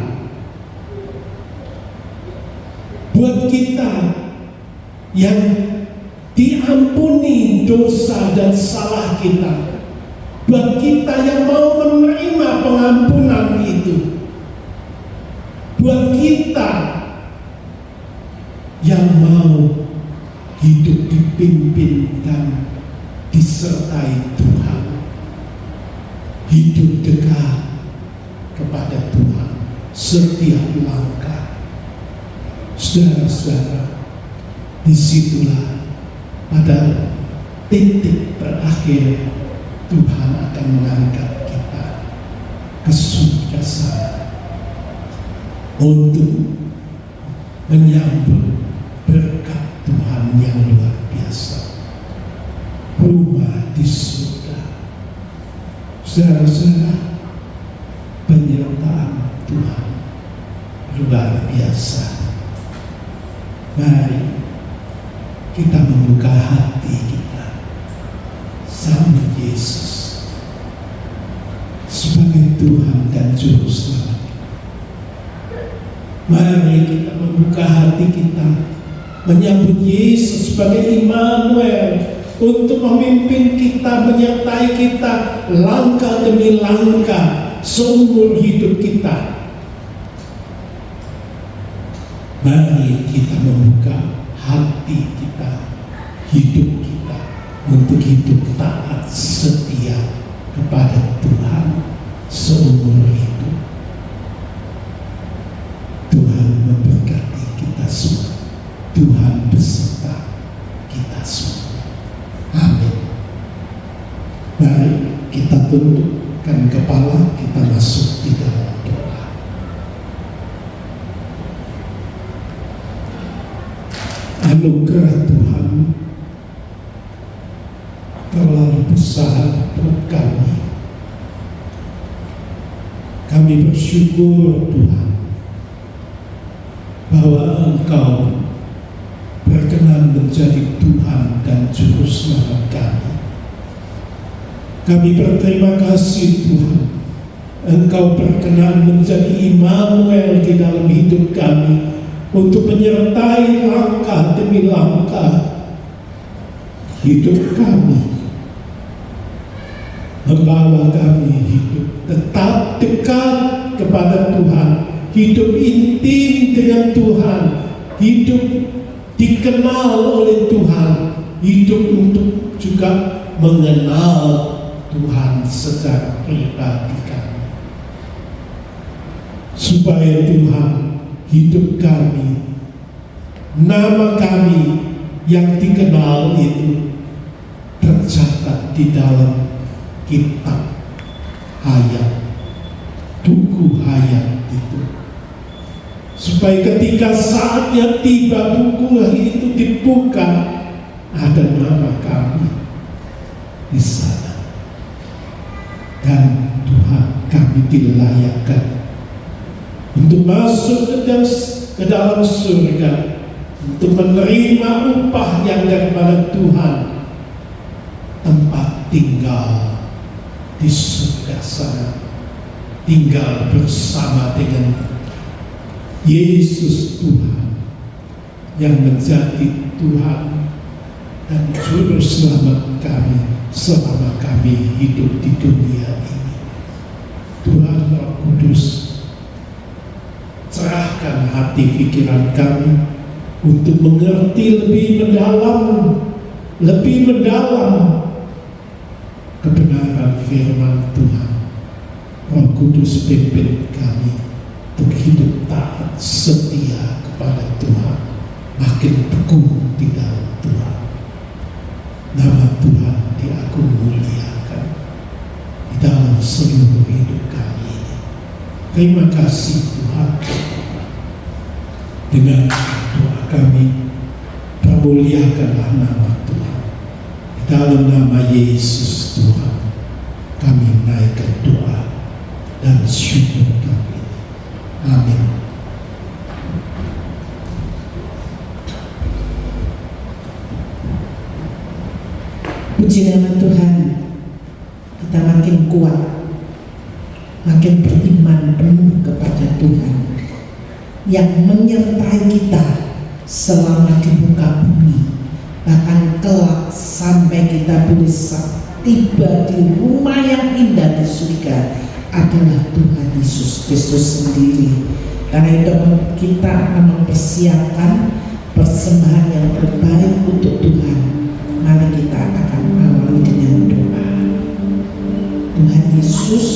buat kita yang diampuni dosa dan salah kita, buat kita yang mau menerima pengampunan itu, buat kita yang mau hidup dipimpin dan disertai Tuhan, hidup dekat kepada Tuhan setiap langkah. Saudara-saudara, disitulah pada titik terakhir Tuhan akan mengangkat kita ke surga sana untuk menyambut berkat Tuhan yang luar biasa, rumah di surga. Saudara-saudara, penyertaan Tuhan luar biasa. Mari kita membuka hati kita sama Yesus sebagai Tuhan dan Juru Selamat. Mari kita membuka hati kita menyambut Yesus sebagai Immanuel untuk memimpin kita, menyertai kita langkah demi langkah seumur hidup kita. Mari kita membuka hati kita, hidup kita untuk hidup taat setia kepada Tuhan seumur hidup. Tuhan memberkati kita semua. Tuhan beserta kita semua. Amin. Mari kita tundukkan kepala, kita masuk di dalam doa. Anugerah Tuhan terlalu besar buat kami. Kami bersyukur Tuhan bahwa Engkau berkenan menjadi Tuhan dan Juru Selamat kami. Kami berterima kasih Tuhan, Engkau berkenan menjadi Immanuel di dalam hidup kami, untuk menyertai langkah demi langkah hidup kami, membawa kami hidup tetap dekat kepada Tuhan, hidup intim dengan Tuhan, hidup dikenal oleh Tuhan, hidup untuk juga mengenal Tuhan secara pribadi kami, supaya Tuhan hidup kami, nama kami yang dikenal itu tercatat di dalam kitab hayat, buku hayat itu, supaya ketika saatnya tiba buku itu dibuka, ada nama kami di sana, dan Tuhan kami dilayakkan untuk masuk ke dalam surga, untuk menerima upah yang daripada Tuhan, tempat tinggal di surga sana, tinggal bersama dengan Yesus Tuhan yang menjadi Tuhan dan Juru Selamat kami selama kami hidup di dunia ini. Tuhan Roh Kudus, cerahkan hati pikiran kami untuk mengerti lebih mendalam kebenaran firman Tuhan. Roh Kudus pimpin kami untuk hidup taat setia kepada Tuhan, makin teguh di dalam Tuhan. Nama Tuhan diagung muliakan di dalam seluruh hidup kami. Terima kasih Tuhan. Dengan doa kami, permuliakanlah nama Tuhan. Di dalam nama Yesus Tuhan, kami naikkan doa dan syukur kami. Amin. Puji nama Tuhan, kita makin kuat, makin beriman penuh kepada Tuhan yang menyertai kita selama di muka bumi, bahkan kelak sampai kita bisa tiba di rumah yang indah di surga adalah Tuhan Yesus Kristus sendiri. Karena itu kita mempersiapkan persembahan yang terbaik untuk Tuhan. Mari kita akan awali dengan doa. Tuhan Yesus,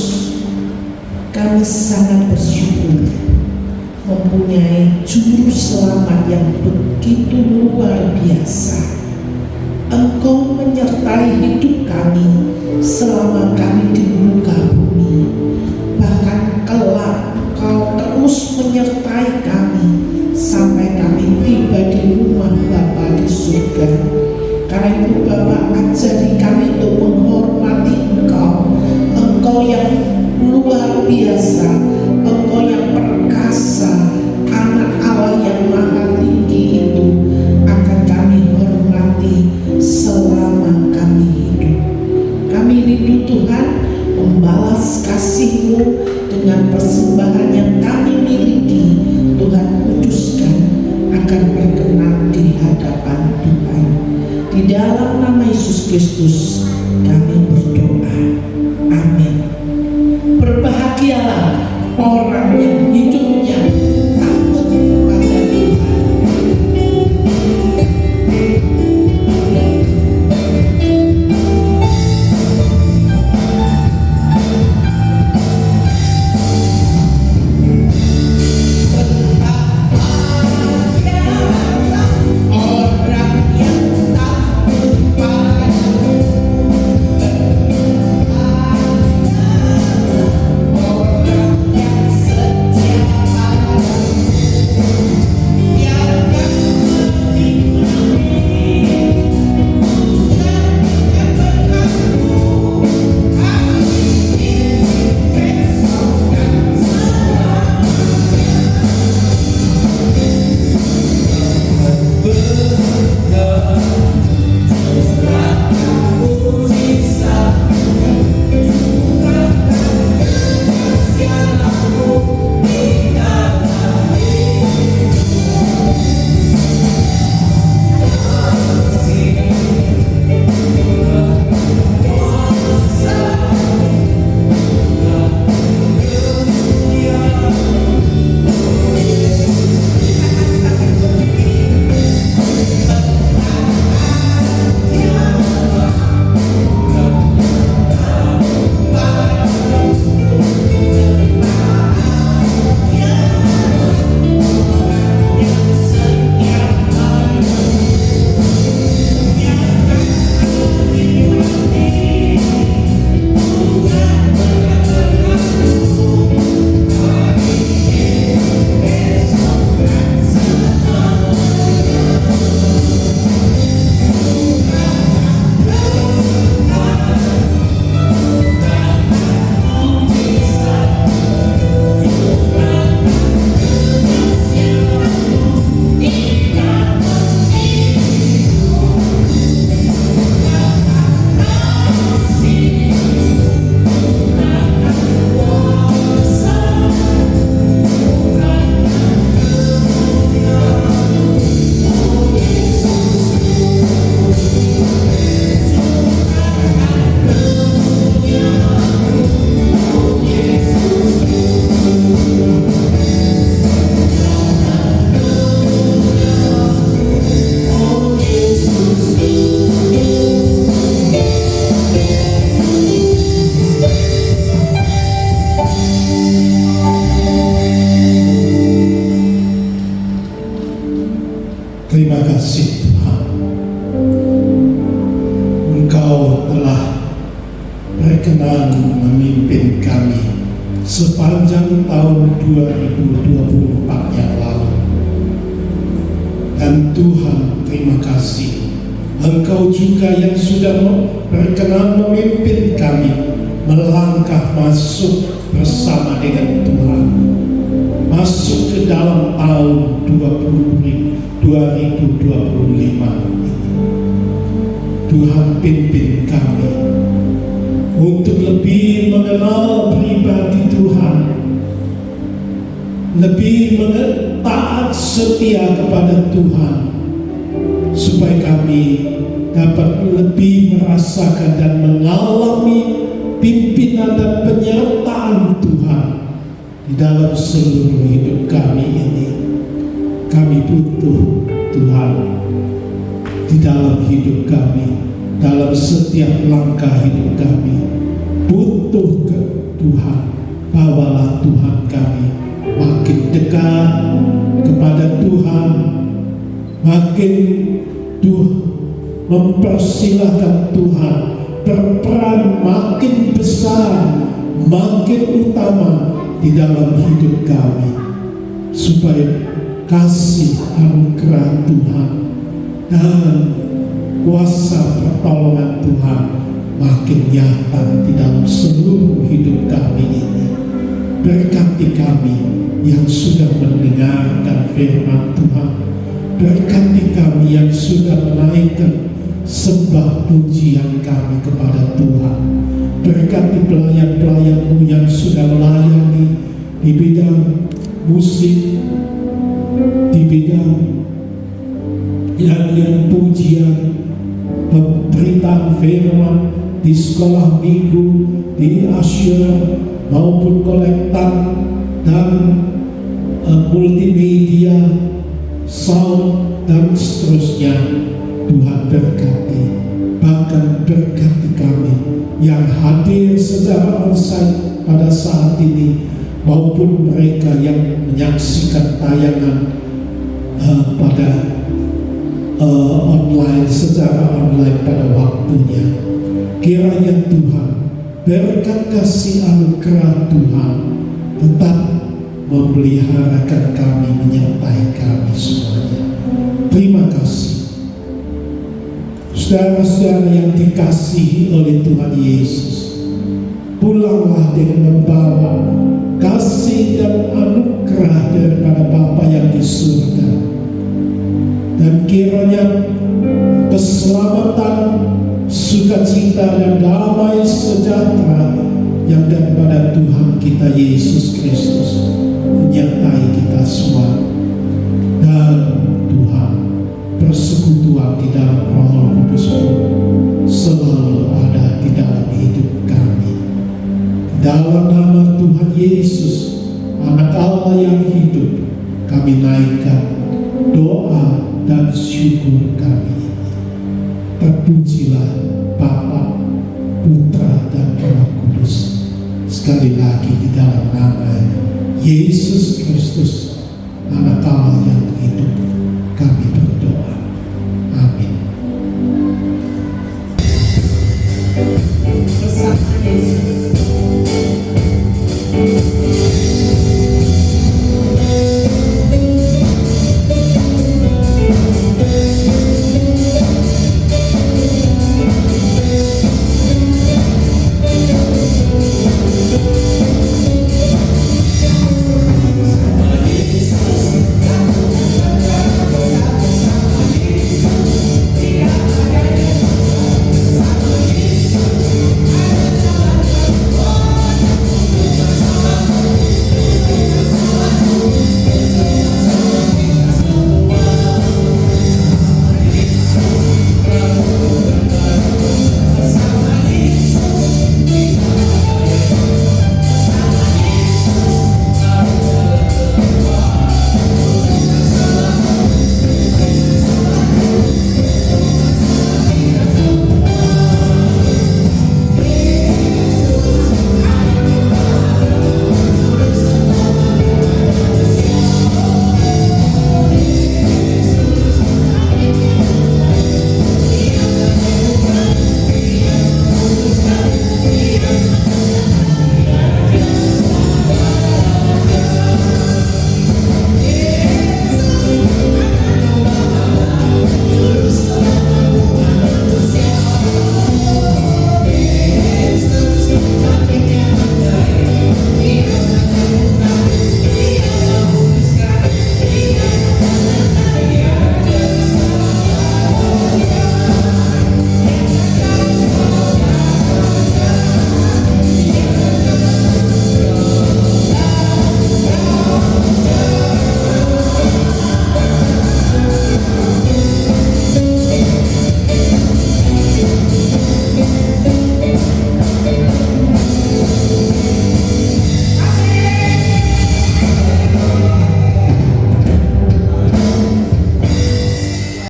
kami sangat bersyukur mempunyai juru selamat yang begitu luar biasa. Engkau menyertai hidup kami selama kami di muka bumi. Bahkan kelak Engkau terus menyertai kami sampai kami tiba di rumah Bapa di surga. Karena itu Bapa, ajari kami untuk menghormati Engkau. Engkau yang luar biasa, Engkau yang perkasa, Anak Allah yang maha tinggi itu akan kami hormati selama kami hidup. Kami rindu Tuhan membalas kasih-Mu dengan persembahan yang kami miliki. Tuhan kuduskan akan berkenan di hadapan Tuhan. Di dalam nama Yesus Kristus kami berdoa. Amin. Berbahagialah orang yang hidupnya takut kepada Tuhan. Berbahagialah orang yang takut padamu. memimpin kami sepanjang tahun 2024 yang lalu. Dan Tuhan, terima kasih, Engkau juga yang sudah berkenan memimpin kami melangkah masuk bersama dengan Tuhan, masuk ke dalam tahun 2025. Tuhan pimpin kami untuk lebih mengenal pribadi Tuhan, lebih taat setia kepada Tuhan, supaya kami dapat lebih merasakan dan mengalami pimpinan dan penyertaan Tuhan di dalam seluruh hidup kami ini. Kami butuh Tuhan di dalam hidup kami, dalam setiap langkah hidup kami. Butuh ke Tuhan. Bawalah Tuhan kami makin dekat kepada Tuhan, makin mempersilahkan Tuhan berperan makin besar, makin utama di dalam hidup kami, supaya kasih anugerah Tuhan dan kuasa pertolongan Tuhan makin nyata di dalam seluruh hidup kami ini. Berkati kami yang sudah mendengarkan firman Tuhan, berkati kami yang sudah menaikkan sembah pujian kami kepada Tuhan, berkati pelayan-pelayan-Mu yang sudah melayani di bidang musik, di bidang nyanyian pujian, pemberitaan firman, di sekolah minggu, di asyur maupun kolektan dan multimedia, sound dan seterusnya. Tuhan berkati, bahkan berkati kami yang hadir secara onsite pada saat ini, maupun mereka yang menyaksikan tayangan pada online, secara online pada waktunya. Kiranya Tuhan, berkat kasih anugerah Tuhan tetap memeliharakan kami, menyertai kami semuanya. Terima kasih. Saudara-saudara yang dikasihi oleh Tuhan Yesus, pulanglah dengan membawa kasih dan anugerah daripada Bapa yang di surga. Dan kiranya keselamatan, sukacita dan damai sejahtera yang daripada Tuhan kita Yesus Kristus menyertai kita semua. Dan Tuhan, persekutuan di dalam Roh Kudus pun selalu ada di dalam hidup kami. Dalam nama Tuhan Yesus, Anak Allah yang hidup, kami naikkan doa dan syukur kami. Terpujilah Bapa, Putra dan Roh Kudus. Sekali lagi di dalam nama Yesus Kristus,